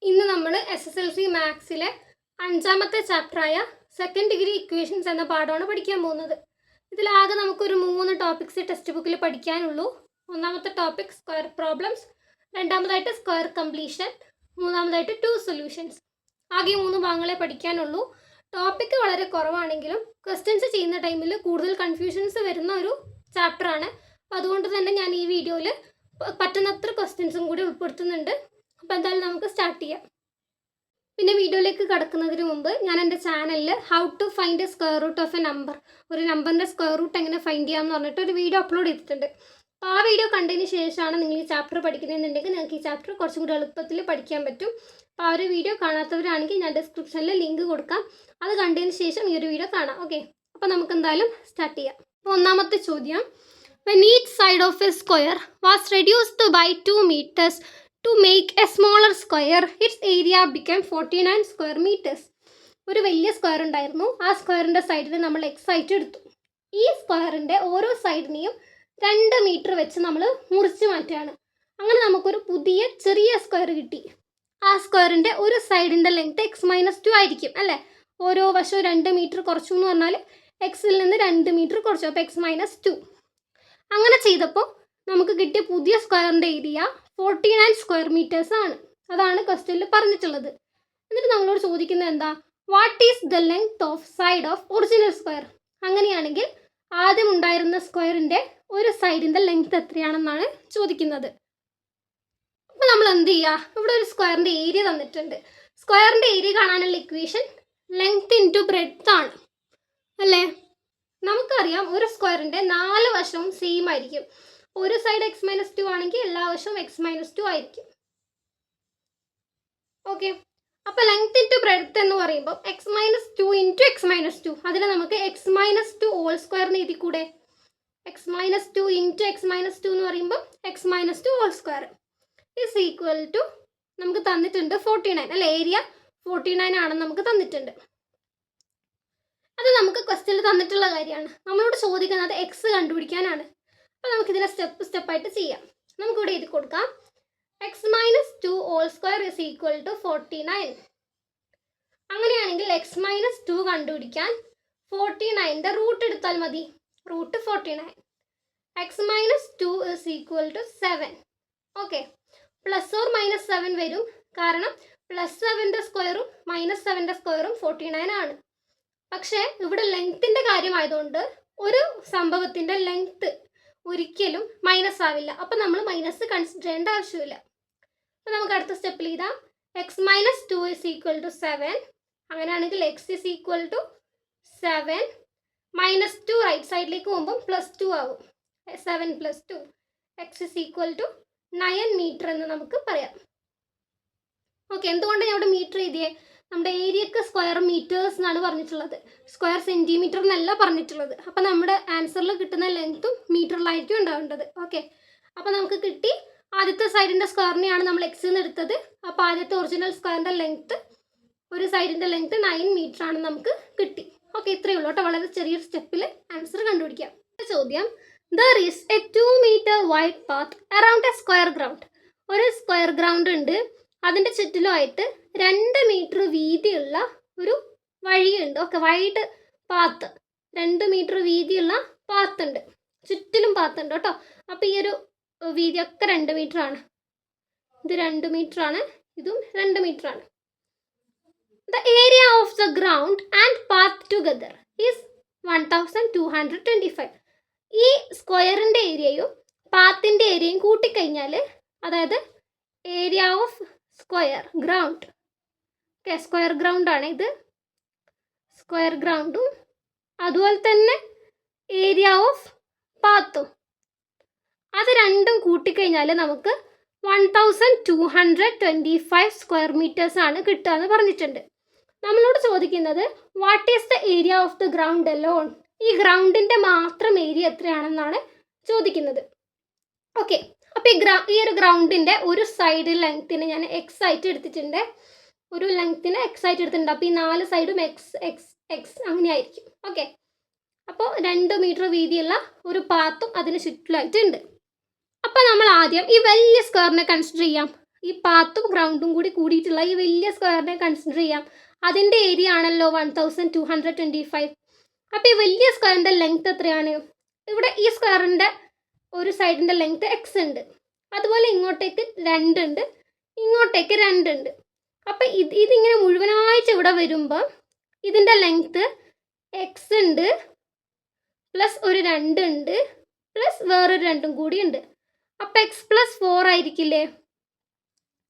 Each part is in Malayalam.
ഇന്ന് നമ്മൾ SSLC മാത്സിലെ 5ാമത്തെ ചാപ്റ്ററായ സെക്കൻഡ് ഡിഗ്രി ഇക്വേഷൻസ് എന്ന പാഠമാണ് പഠിക്കാൻ പോകുന്നത്. ഇതിലാകെ നമുക്കൊരു 3 ടോപ്പിക്സ് ടെക്സ്റ്റ് ബുക്കിൽ പഠിക്കാനുള്ളൂ. ഒന്നാമത്തെ ടോപ്പിക് സ്ക്വയർ പ്രോബ്ലംസ്, രണ്ടാമതായിട്ട് സ്ക്വയർ കംപ്ലീഷൻ, മൂന്നാമതായിട്ട് 2 സൊല്യൂഷൻസ്. ആകെ 3 ഭാഗങ്ങളെ പഠിക്കാനുള്ളൂ. ടോപ്പിക്ക് വളരെ കുറവാണെങ്കിലും ക്വസ്റ്റ്യൻസ് ചെയ്യുന്ന ടൈമിൽ കൂടുതൽ കൺഫ്യൂഷൻസ് വരുന്ന ഒരു ചാപ്റ്ററാണ്. അപ്പോൾ അതുകൊണ്ട് തന്നെ ഞാൻ ഈ വീഡിയോയിൽ പറ്റുന്നത്ര ക്വസ്റ്റ്യൻസും കൂടി ഉൾപ്പെടുത്തുന്നുണ്ട്. അപ്പോൾ എന്തായാലും നമുക്ക് സ്റ്റാർട്ട് ചെയ്യാം. പിന്നെ വീഡിയോയിലേക്ക് കടക്കുന്നതിന് മുമ്പ് ഞാൻ എൻ്റെ ചാനലിൽ how to find a square root of a number, ഒരു നമ്പറിൻ്റെ സ്ക്വയർ റൂട്ട് എങ്ങനെ ഫൈൻഡ് ചെയ്യാമെന്ന് പറഞ്ഞിട്ട് ഒരു വീഡിയോ അപ്ലോഡ് ചെയ്തിട്ടുണ്ട്. അപ്പോൾ ആ വീഡിയോ കണ്ടതിന് ശേഷമാണ് നിങ്ങൾ ഈ ചാപ്റ്റർ പഠിക്കുന്നതെന്നുണ്ടെങ്കിൽ നിങ്ങൾക്ക് ഈ ചാപ്റ്റർ കുറച്ചും കൂടി എളുപ്പത്തിൽ പഠിക്കാൻ പറ്റും. അപ്പോൾ ആ ഒരു വീഡിയോ കാണാത്തവരാണെങ്കിൽ ഞാൻ ഡിസ്ക്രിപ്ഷനിൽ ലിങ്ക് കൊടുക്കാം. അത് കണ്ടതിന് ശേഷം ഈ ഒരു വീഡിയോ കാണാം. ഓക്കെ, അപ്പോൾ നമുക്ക് എന്തായാലും സ്റ്റാർട്ട് ചെയ്യാം. അപ്പോൾ ഒന്നാമത്തെ ചോദ്യം, when each side of a square was reduced by 2 meters to make a smaller square, its area became 49 square meters. ഒരു വലിയ സ്ക്വയർ ഉണ്ടായിരുന്നു. ആ സ്ക്വയറിൻ്റെ സൈഡിൽ നമ്മൾ x ആയിട്ട് എടുത്തു. ഈ സ്ക്വയറിൻ്റെ ഓരോ സൈഡിനെയും 2 മീറ്റർ വെച്ച് നമ്മൾ മുറിച്ച് മാറ്റുകയാണ്. അങ്ങനെ നമുക്കൊരു പുതിയ ചെറിയ സ്ക്വയർ കിട്ടി. ആ സ്ക്വയറിൻ്റെ ഒരു സൈഡിൻ്റെ ലെങ്ത് x-2 ആയിരിക്കും അല്ലേ. ഓരോ വശവും 2 മീറ്റർ കുറച്ചു എന്ന് പറഞ്ഞാൽ എക്സിൽ നിന്ന് 2 മീറ്റർ കുറച്ചു, അപ്പോൾ x-2. അങ്ങനെ ചെയ്തപ്പോൾ നമുക്ക് കിട്ടിയ പുതിയ സ്ക്വയറിൻ്റെ ഏരിയ 49 സ്ക്വയർ മീറ്റേഴ്സ് ആണ്. അതാണ് ക്വസ്റ്റ്യനിൽ പറഞ്ഞിട്ടുള്ളത്. എന്നിട്ട് നമ്മളോട് ചോദിക്കുന്നത് എന്താ, what is the length of side of original square. അങ്ങനെയാണെങ്കിൽ ആദ്യം ഉണ്ടായിരുന്ന സ്ക്വയറിൻ്റെ ഒരു സൈഡിൻ്റെ ലെങ്ത് എത്രയാണെന്നാണ് ചോദിക്കുന്നത്. അപ്പോൾ നമ്മൾ എന്ത് ചെയ്യുക, ഇവിടെ ഒരു സ്ക്വയറിൻ്റെ ഏരിയ തന്നിട്ടുണ്ട്. സ്ക്വയറിൻ്റെ ഏരിയ കാണാനുള്ള ഇക്വേഷൻ ലെങ്ത് ഇൻറ്റു ബ്രെഡ്ത്ത് ആണ് അല്ലേ. നമുക്കറിയാം ഒരു സ്ക്വയറിൻ്റെ 4 വശവും സെയിം ആയിരിക്കും. ഒരു സൈഡ് x-2 ആണെങ്കിൽ എല്ലാ വശവും x-2 ആയിരിക്കും. ഓക്കെ, അപ്പോൾ ലെങ്ത് ഇൻറ്റു ബ്രെഡ്ത്ത് എന്ന് പറയുമ്പോൾ x-2 ഇൻറ്റു x-2, അതിനെ നമുക്ക് x-2 ഹോൾ സ്ക്വയറിന് എഴുതി കൂടെ. x-2 ഇൻറ്റു x-2 എന്ന് പറയുമ്പോൾ x-2 whole square is equal to നമുക്ക് തന്നിട്ടുണ്ട് 49 അല്ലേ. ഏരിയ 49 ആണെന്ന് നമുക്ക് തന്നിട്ടുണ്ട്. അത് നമുക്ക് ക്വസ്റ്റ്യനിൽ തന്നിട്ടുള്ള കാര്യമാണ്. നമ്മളോട് ചോദിക്കുന്നത് എക്സ് കണ്ടുപിടിക്കാനാണ്. അപ്പോൾ നമുക്കിതിനെ സ്റ്റെപ്പായിട്ട് ചെയ്യാം. നമുക്കിവിടെ എഴുതി കൊടുക്കാം, x-2 whole square is equal to 49. അങ്ങനെയാണെങ്കിൽ x-2 കണ്ടുപിടിക്കാൻ 49ൻ്റെ റൂട്ട് എടുത്താൽ മതി. Root 49. x-2 is equal to 7. Okay, plus or minus 7 വരും, കാരണം +7ൻ്റെ സ്ക്വയറും -7ൻ്റെ സ്ക്വയറും 49 ആണ്. പക്ഷേ ഇവിടെ ലെങ്ത്തിൻ്റെ കാര്യമായതുകൊണ്ട് ഒരു സംഭവത്തിൻ്റെ ലെങ്ത്ത് ഒരിക്കലും മൈനസ് ആവില്ല. അപ്പം നമ്മൾ മൈനസ് കൺസിഡർ ചെയ്യേണ്ട ആവശ്യമില്ല. അപ്പോൾ നമുക്ക് അടുത്ത സ്റ്റെപ്പിൽ ഇതാ x-2 ഇസ് ഈക്വൽ ടു 7. അങ്ങനെയാണെങ്കിൽ x is equal to 7 -2 right സൈഡിലേക്ക് പോകുമ്പം +2 ആവും. 7 + 2 x is equal to 9 metre എന്ന് നമുക്ക് പറയാം. ഓക്കെ, എന്തുകൊണ്ട് ഞാൻ ഇവിടെ മീറ്റർ എഴുതിയേ, നമ്മുടെ ഏരിയക്ക് സ്ക്വയർ മീറ്റേഴ്സ് എന്നാണ് പറഞ്ഞിട്ടുള്ളത്, സ്ക്വയർ സെൻറ്റിമീറ്റർ എന്നല്ല പറഞ്ഞിട്ടുള്ളത്. അപ്പോൾ നമ്മുടെ ആൻസറിൽ കിട്ടുന്ന ലെങ്ത്തും മീറ്ററിലായിരിക്കും ഉണ്ടാവേണ്ടത്. ഓക്കെ, അപ്പോൾ നമുക്ക് കിട്ടി ആദ്യത്തെ സൈഡിൻ്റെ സ്ക്വയറിനെയാണ് നമ്മൾ എക്സ് എന്ന് എടുത്തത്. അപ്പോൾ ആദ്യത്തെ ഒറിജിനൽ സ്ക്വയറിൻ്റെ ലെങ്ത്ത്, ഒരു സൈഡിൻ്റെ ലെങ്ത്ത് 9 മീറ്റർ ആണെന്ന് നമുക്ക് കിട്ടി. ഓക്കെ, ഇത്രയേ ഉള്ളൂ കേട്ടോ. വളരെ ചെറിയൊരു സ്റ്റെപ്പിൽ ആൻസർ കണ്ടുപിടിക്കാം. ചോദ്യം, there is a 2 metre wide path around a square ground. ഒരു സ്ക്വയർ ഗ്രൗണ്ട് ഉണ്ട്, അതിൻ്റെ ചുറ്റിലുമായിട്ട് 2 മീറ്റർ വീതിയുള്ള ഒരു വഴിയുണ്ട്. ഓക്കെ, വൈഡ് പാത്ത്, 2 മീറ്റർ വീതിയുള്ള പാത്ത് ഉണ്ട്, ചുറ്റിലും പാത്ത് ഉണ്ട് കേട്ടോ. അപ്പോൾ ഈ ഒരു വീതിയൊക്കെ 2 മീറ്റർ ആണ്. ഇത് 2 മീറ്റർ ആണ്, ഇതും 2 മീറ്റർ ആണ്. The area of the ground and path together is 1225. ഈ സ്ക്വയറിൻ്റെ ഏരിയയും പാത്തിൻ്റെ ഏരിയയും കൂട്ടിക്കഴിഞ്ഞാൽ, അതായത് ഏരിയ ഓഫ് സ്ക്വയർ ഗ്രൗണ്ട്, ഓക്കെ, സ്ക്വയർ ഗ്രൗണ്ടാണ് ഇത്, സ്ക്വയർ ഗ്രൗണ്ടും അതുപോലെ തന്നെ ഏരിയ ഓഫ് പാത്തും, അത് രണ്ടും കൂട്ടിക്കഴിഞ്ഞാൽ നമുക്ക് 1225 സ്ക്വയർ മീറ്റേഴ്സ് ആണ് കിട്ടുക എന്ന് പറഞ്ഞിട്ടുണ്ട്. നമ്മളോട് ചോദിക്കുന്നത് what is the area of the ground alone. ഈ ഗ്രൗണ്ടിൻ്റെ മാത്രം ഏരിയ എത്രയാണെന്നാണ് ചോദിക്കുന്നത്. ഓക്കെ, അപ്പോൾ ഈ ഒരു ഗ്രൗണ്ടിൻ്റെ ഒരു സൈഡ് ലെങ്ത്തിന് ഞാൻ എക്സ് ആയിട്ട് എടുത്തിട്ടുണ്ട്, ഒരു ലെങ്ത്തിന് എക്സ് ആയിട്ട് എടുത്തിട്ടുണ്ട്. അപ്പോൾ ഈ 4 സൈഡും എക്സ് എക്സ് എക്സ് അങ്ങനെയായിരിക്കും. ഓക്കെ, അപ്പോൾ 2 മീറ്റർ വീതിയുള്ള ഒരു പാത്തും അതിന് ചുറ്റിലായിട്ടുണ്ട്. അപ്പോൾ നമ്മൾ ആദ്യം ഈ വലിയ സ്ക്വയറിനെ കൺസിഡർ ചെയ്യാം. ഈ പാത്തും ഗ്രൗണ്ടും കൂടി കൂടിയിട്ടുള്ള ഈ വലിയ സ്ക്വയറിനെ കൺസിഡർ ചെയ്യാം. അതിൻ്റെ ഏരിയ ആണല്ലോ 1225. അപ്പോൾ ഈ വലിയ സ്ക്വയറിൻ്റെ ലെങ്ത് എത്രയാണ്? ഇവിടെ ഈ സ്ക്വയറിൻ്റെ ഒരു സൈഡിൻ്റെ ലെങ്ത് എക്സ് ഉണ്ട്, അതുപോലെ ഇങ്ങോട്ടേക്ക് 2 ഉണ്ട്, ഇങ്ങോട്ടേക്ക് 2 ഉണ്ട്. അപ്പം ഇതിങ്ങനെ മുഴുവനായിട്ട് ഇവിടെ വരുമ്പോൾ ഇതിൻ്റെ ലെങ്ത്ത് എക്സ് ഉണ്ട് പ്ലസ് ഒരു 2 ഉണ്ട് പ്ലസ് വേറൊരു 2 കൂടി ഉണ്ട്. അപ്പം എക്സ് പ്ലസ് 4 ആയിരിക്കില്ലേ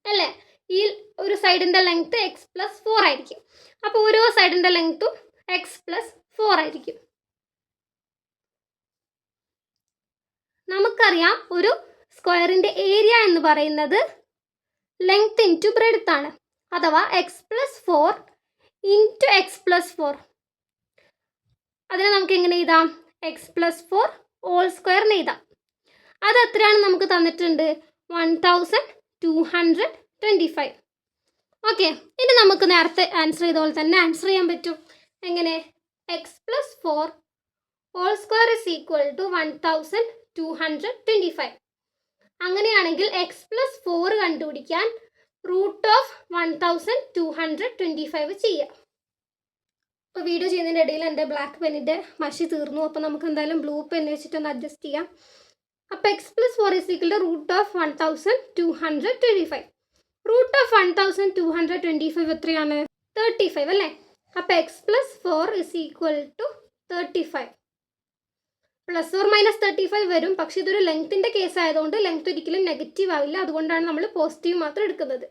അല്ലേ? ഈ ഒരു സൈഡിൻ്റെ ലെങ്ത്ത് എക്സ് പ്ലസ് 4 ആയിരിക്കും. അപ്പോൾ ഓരോ സൈഡിൻ്റെ ലെങ്ത്തും എക്സ് പ്ലസ് 4 ആയിരിക്കും. നമുക്കറിയാം ഒരു സ്ക്വയറിൻ്റെ ഏരിയ എന്ന് പറയുന്നത് ലെങ്ത് ഇൻറ്റു ബ്രെഡ്ത്ത് ആണ്, അഥവാ X plus 4 into X plus 4. അതിനെ നമുക്ക് എങ്ങനെ എഴുതാം? എക്സ് പ്ലസ് 4 ഹോൾ സ്ക്വയറിന് എഴുതാം. അത് എത്രയാണ് നമുക്ക് തന്നിട്ടുണ്ട്? 1225. ഓക്കെ, ഇനി നമുക്ക് നേരത്തെ ആൻസർ ചെയ്ത പോലെ തന്നെ ആൻസർ ചെയ്യാൻ പറ്റും. എങ്ങനെ? X plus 4 whole square is equal to 1225. അങ്ങനെയാണെങ്കിൽ എക്സ് പ്ലസ് 4 കണ്ടുപിടിക്കാൻ റൂട്ട് ഓഫ് 1225 ചെയ്യാം. അപ്പോൾ വീഡിയോ ചെയ്യുന്നതിൻ്റെ ഇടയിൽ എൻ്റെ ബ്ലാക്ക് പെന്നിൻ്റെ മഷി തീർന്നു. അപ്പോൾ നമുക്ക് എന്തായാലും ബ്ലൂ പെൻ വെച്ചിട്ടൊന്ന് അഡ്ജസ്റ്റ് ചെയ്യാം. അപ്പോൾ x plus 4 is equal to root of 1225. Root of 1225 എത്രയാണ്? 35 അല്ലേ? അപ്പോൾ x plus 4 is equal to 35. Plus or minus 35 വരും, പക്ഷേ ഇതൊരു ലെങ്ത്തിൻ്റെ കേസ് ആയതുകൊണ്ട് ലെങ്ത് ഒരിക്കലും നെഗറ്റീവ് ആവില്ല. അതുകൊണ്ടാണ് നമ്മൾ പോസിറ്റീവ് മാത്രം എടുക്കുന്നത്.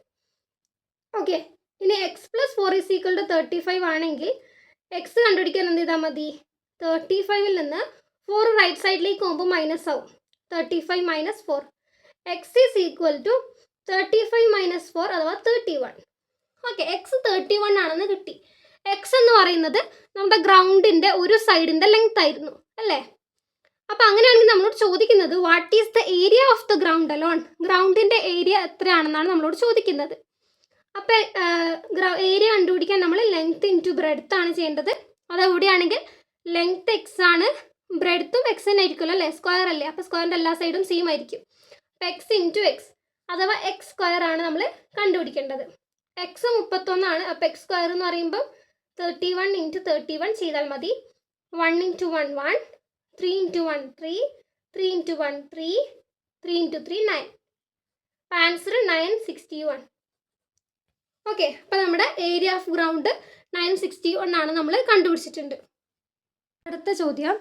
ഓക്കെ, ഇനി x plus 4 is equal to 35 ആണെങ്കിൽ എക്സ് കണ്ടുപിടിക്കാൻ എന്ത് ചെയ്താൽ മതി? 35ൽ നിന്ന് 4 റൈറ്റ് സൈഡിലേക്ക് പോകുമ്പോൾ മൈനസ് ആവും. 35 minus 4. X is equal to 35 minus 4 അഥവാ 31. ഓക്കെ, എക്സ് 31 ആണെന്ന് കിട്ടി. എക്സ് എന്ന് പറയുന്നത് നമ്മുടെ ഗ്രൗണ്ടിൻ്റെ ഒരു സൈഡിൻ്റെ ലെങ്ത് ആയിരുന്നു അല്ലേ? അപ്പോൾ അങ്ങനെയാണെങ്കിൽ നമ്മളോട് ചോദിക്കുന്നത് what is the area of the ground alone? ഗ്രൗണ്ടിൻ്റെ ഏരിയ എത്രയാണെന്നാണ് നമ്മളോട് ചോദിക്കുന്നത്. അപ്പോൾ ഏരിയ കണ്ടുപിടിക്കാൻ നമ്മൾ ലെങ്ത് ഇൻറ്റു ബ്രെഡ്ത്ത് ആണ് ചെയ്യേണ്ടത്. അതെവിടെയാണെങ്കിൽ ലെങ്ത് എക്സ് ആണ്, ബ്രെഡ്ത്തും എക്സ് തന്നെ ആയിരിക്കുമല്ലോ അല്ലേ? സ്ക്വയർ അല്ലേ? അപ്പോൾ സ്ക്വയറിൻ്റെ എല്ലാ സൈഡും സെയിം ആയിരിക്കും. അപ്പോൾ എക്സ് ഇൻറ്റു എക്സ് അഥവാ എക്സ് സ്ക്വയർ ആണ് നമ്മൾ കണ്ടുപിടിക്കേണ്ടത്. എക്സ് 31 ആണ്. അപ്പോൾ എക്സ് സ്ക്വയർ എന്ന് പറയുമ്പോൾ 31 ഇൻറ്റു 31 ചെയ്താൽ മതി. 1 into 1 1, 3 into 1 3, 3 into 1 3, 3 into 3 9. Answer 961. Okay, അപ്പോൾ നമ്മുടെ ഏരിയ ഓഫ് ഗ്രൗണ്ട് 961 ആണ് നമ്മൾ കണ്ടുപിടിച്ചിട്ടുണ്ട്. അടുത്ത ചോദ്യം,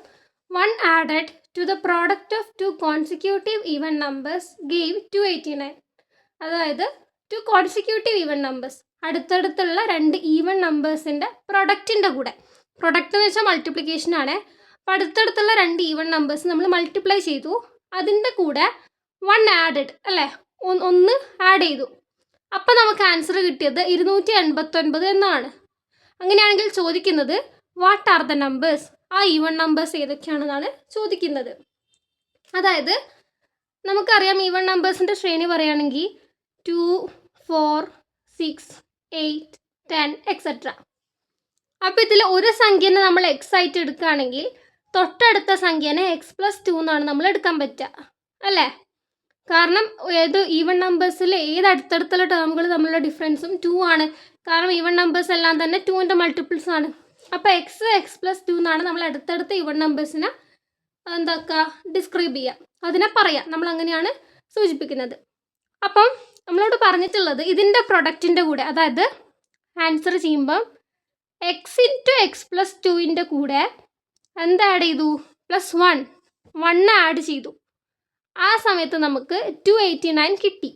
1 added to the product of 2 consecutive even numbers gave 289. അതായത് 2 consecutive even numbers, അടുത്തടുത്തുള്ള 2 ഈവൻ നമ്പേഴ്സിൻ്റെ പ്രൊഡക്റ്റിൻ്റെ കൂടെ, പ്രൊഡക്റ്റ് എന്ന് വെച്ചാൽ മൾട്ടിപ്ലിക്കേഷൻ ആണ്. അപ്പോൾ അടുത്തടുത്തുള്ള 2 ഈവൻ നമ്പേഴ്സ് നമ്മൾ മൾട്ടിപ്ലൈ ചെയ്തു, അതിൻ്റെ കൂടെ 1 ആഡഡ് അല്ലേ, ഒന്ന് ആഡ് ചെയ്തു. അപ്പോൾ നമുക്ക് ആൻസർ കിട്ടിയത് 289 എന്നാണ്. അങ്ങനെയാണെങ്കിൽ ചോദിക്കുന്നത് വാട്ട് ആർ ദ നമ്പേഴ്സ്? ആ ഈവൺ നമ്പേഴ്സ് ഏതൊക്കെയാണെന്നാണ് ചോദിക്കുന്നത്. അതായത് നമുക്കറിയാം ഈവൺ നമ്പേഴ്സിൻ്റെ ശ്രേണി പറയുകയാണെങ്കിൽ 2, 4, 6, 8, 10 എക്സെട്ര. അപ്പോൾ ഇതിൽ ഒരു സംഖ്യനെ നമ്മൾ എക്സ് ആയിട്ട് എടുക്കുകയാണെങ്കിൽ തൊട്ടടുത്ത സംഖ്യനെ എക്സ് പ്ലസ് 2 എന്നാണ് നമ്മൾ എടുക്കാൻ പറ്റുക അല്ലേ? കാരണം ഏത് ഈവൺ നമ്പേഴ്സിൽ ഏത് അടുത്തടുത്തുള്ള ടേമുകൾ തമ്മിലുള്ള ഡിഫറൻസും 2 ആണ്. കാരണം ഈവൺ നമ്പേഴ്സ് എല്ലാം തന്നെ 2ൻ്റെ മൾട്ടിപ്പിൾസ് ആണ്. അപ്പോൾ എക്സ് പ്ലസ് 2 എന്നാണ് നമ്മൾ അടുത്തടുത്ത ഈവൺ നമ്പേഴ്സിനെ എന്താക്കുക ഡിസ്ക്രൈബ് ചെയ്യുക, അതിനെ പറയാം. നമ്മൾ അങ്ങനെയാണ് സൂചിപ്പിക്കുന്നത്. അപ്പം നമ്മളോട് പറഞ്ഞിട്ടുള്ളത് ഇതിൻ്റെ പ്രൊഡക്റ്റിൻ്റെ കൂടെ, അതായത് ആൻസർ ചെയ്യുമ്പം എക്സ് ഇൻറ്റു എക്സ് പ്ലസ് 2ൻ്റെ കൂടെ എന്ത് ആഡ് ചെയ്തു? പ്ലസ് 1 ആഡ് ചെയ്തു. ആ സമയത്ത് നമുക്ക് 289 കിട്ടി.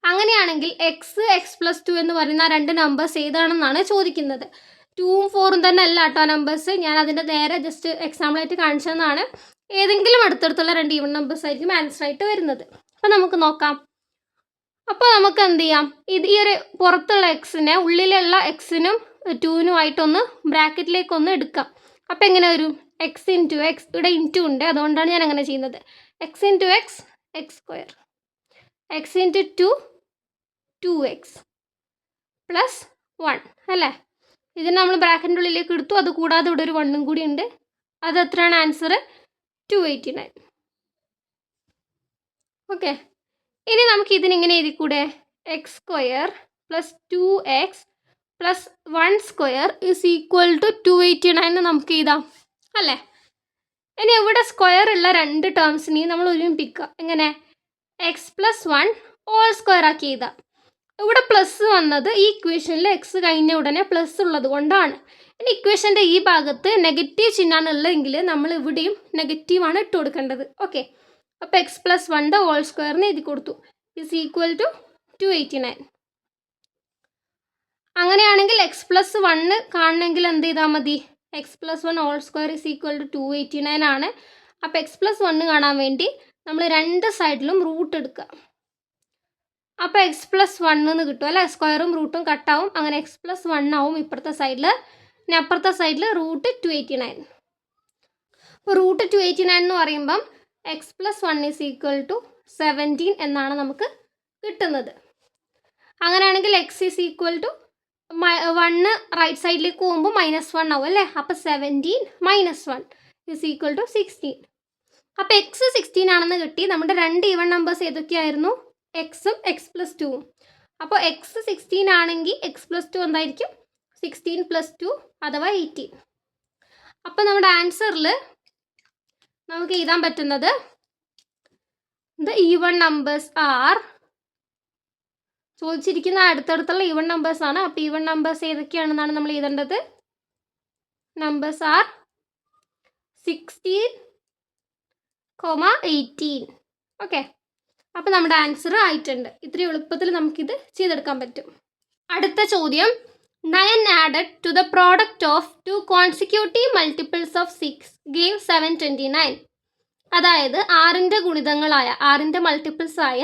അങ്ങനെയാണെങ്കിൽ എക്സ് പ്ലസ് 2 എന്ന് പറയുന്ന 2 നമ്പേഴ്സ് ഏതാണെന്നാണ് ചോദിക്കുന്നത്. 2ഉം 4ഉം തന്നെ അല്ല കേട്ടോ നമ്പേഴ്സ്, ഞാൻ അതിൻ്റെ നേരെ ജസ്റ്റ് എക്സാമ്പിളായിട്ട് കാണിച്ചതെന്നാണ്. ഏതെങ്കിലും അടുത്തടുത്തുള്ള 2 ഈവൺ നമ്പേഴ്സ് ആയിരിക്കും ആൻസർ ആയിട്ട് വരുന്നത്. അപ്പോൾ നമുക്ക് നോക്കാം. അപ്പോൾ നമുക്ക് എന്ത് ചെയ്യാം, ഈ ഒരു പുറത്തുള്ള എക്സിനെ ഉള്ളിലുള്ള എക്സിനും 2നുമായിട്ടൊന്ന് ബ്രാക്കറ്റിലേക്കൊന്ന് എടുക്കാം. അപ്പോൾ എങ്ങനെ വരും? എക്സ് ഇൻറ്റു എക്സ്, ഇവിടെ ഇൻറ്റു ഉണ്ട്, അതുകൊണ്ടാണ് ഞാൻ അങ്ങനെ ചെയ്യുന്നത്. X into x, x square, X into 2, 2x plus 1 അല്ലേ? ഇതിന് നമ്മൾ ബ്രാക്കറ്റിൻ്റെ ഉള്ളിലേക്ക് എടുത്തു. അത് കൂടാതെ ഇവിടെ ഒരു 1ഉം കൂടി ഉണ്ട്. അത് എത്രയാണ് ആൻസർ? 289. ഓക്കെ, ഇനി നമുക്ക് ഇതിനിങ്ങനെ എഴുതിക്കൂടെ x square plus 2x plus 1 square is equal to 289 നമുക്ക് എഴുതാം അല്ലേ. ഇനി ഇവിടെ സ്ക്വയർ ഉള്ള രണ്ട് ടേംസിനെയും നമ്മൾ ഒരുമിപ്പിക്കുക. എങ്ങനെ എക്സ് പ്ലസ് 1 ഹോൾ സ്ക്വയർ ആക്കി എഴുതാം. ഇവിടെ പ്ലസ് വന്നത് ഈ ഇക്വേഷനിൽ എക്സ് കഴിഞ്ഞ ഉടനെ പ്ലസ് ഉള്ളത് കൊണ്ടാണ്. ഇനി ഇക്വേഷൻ്റെ ഈ ഭാഗത്ത് നെഗറ്റീവ് ചിഹ്നമാണ് ഉള്ളതെങ്കിൽ നമ്മൾ ഇവിടെയും നെഗറ്റീവാണ് ഇട്ട് കൊടുക്കേണ്ടത്. ഓക്കെ, അപ്പോൾ എക്സ് പ്ലസ് 1 ഹോൾ സ്ക്വയറിന് എഴുതി കൊടുത്തു ഇസ് ഈക്വൽ ടു 289. അങ്ങനെയാണെങ്കിൽ എക്സ് പ്ലസ് 1 കാണണമെങ്കിൽ എന്ത് ചെയ്താൽ മതി, x plus 1 whole square is equal to 289 ആണ്. അപ്പോൾ എക്സ് പ്ലസ് 1 കാണാൻ വേണ്ടി നമ്മൾ രണ്ട് സൈഡിലും റൂട്ട് എടുക്കുക. അപ്പോൾ എക്സ് പ്ലസ് 1 എന്ന് കിട്ടും അല്ലേ. സ്ക്വയറും റൂട്ടും കട്ടാവും. അങ്ങനെ എക്സ് പ്ലസ് 1 ആവും ഇപ്പുറത്തെ സൈഡിൽ. ഇനി അപ്പുറത്തെ സൈഡിൽ റൂട്ട് 289. അപ്പോൾ റൂട്ട് 289 എന്ന് പറയുമ്പം x plus 1 is equal to 17 എന്നാണ് നമുക്ക് കിട്ടുന്നത്. അങ്ങനെയാണെങ്കിൽ x is equal to 1 right സൈഡിലേക്ക് പോകുമ്പോൾ -1 ആവും അല്ലേ. അപ്പോൾ 17 - 1 ഇസ് ഈക്വൽ ടു 16. അപ്പോൾ എക്സ് 16 ആണെന്ന് കിട്ടി. നമ്മുടെ രണ്ട് ഈവൺ നമ്പേഴ്സ് ഏതൊക്കെയായിരുന്നു, എക്സും എക്സ് പ്ലസ് 2ഉം. അപ്പോൾ എക്സ് 16 ആണെങ്കിൽ എക്സ് പ്ലസ് 2 എന്തായിരിക്കും 16 + 2 അഥവാ 18. അപ്പോൾ നമ്മുടെ ആൻസറിൽ നമുക്ക് എഴുതാൻ പറ്റുന്നത് ദ ഈവൺ നമ്പേഴ്സ് ആർ, ചോദിച്ചിരിക്കുന്ന അടുത്തടുത്തുള്ള ഈവൺ നമ്പേഴ്സ് ആണ്. അപ്പോൾ ഈവൺ നമ്പേഴ്സ് ഏതൊക്കെയാണെന്നാണ് നമ്മൾ എഴുതേണ്ടത്. Numbers are 16, 18. ഓക്കെ, അപ്പോൾ നമ്മുടെ ആൻസർ ആയിട്ടുണ്ട്. ഇത്രയും എളുപ്പത്തിൽ നമുക്കിത് ചെയ്തെടുക്കാൻ പറ്റും. അടുത്ത ചോദ്യം, 9 added to the product of 2 consecutive multiples of 6 gave 729. അതായത് 6ൻ്റെ ഗുണിതങ്ങളായ 6ൻ്റെ മൾട്ടിപ്പിൾസ് ആയ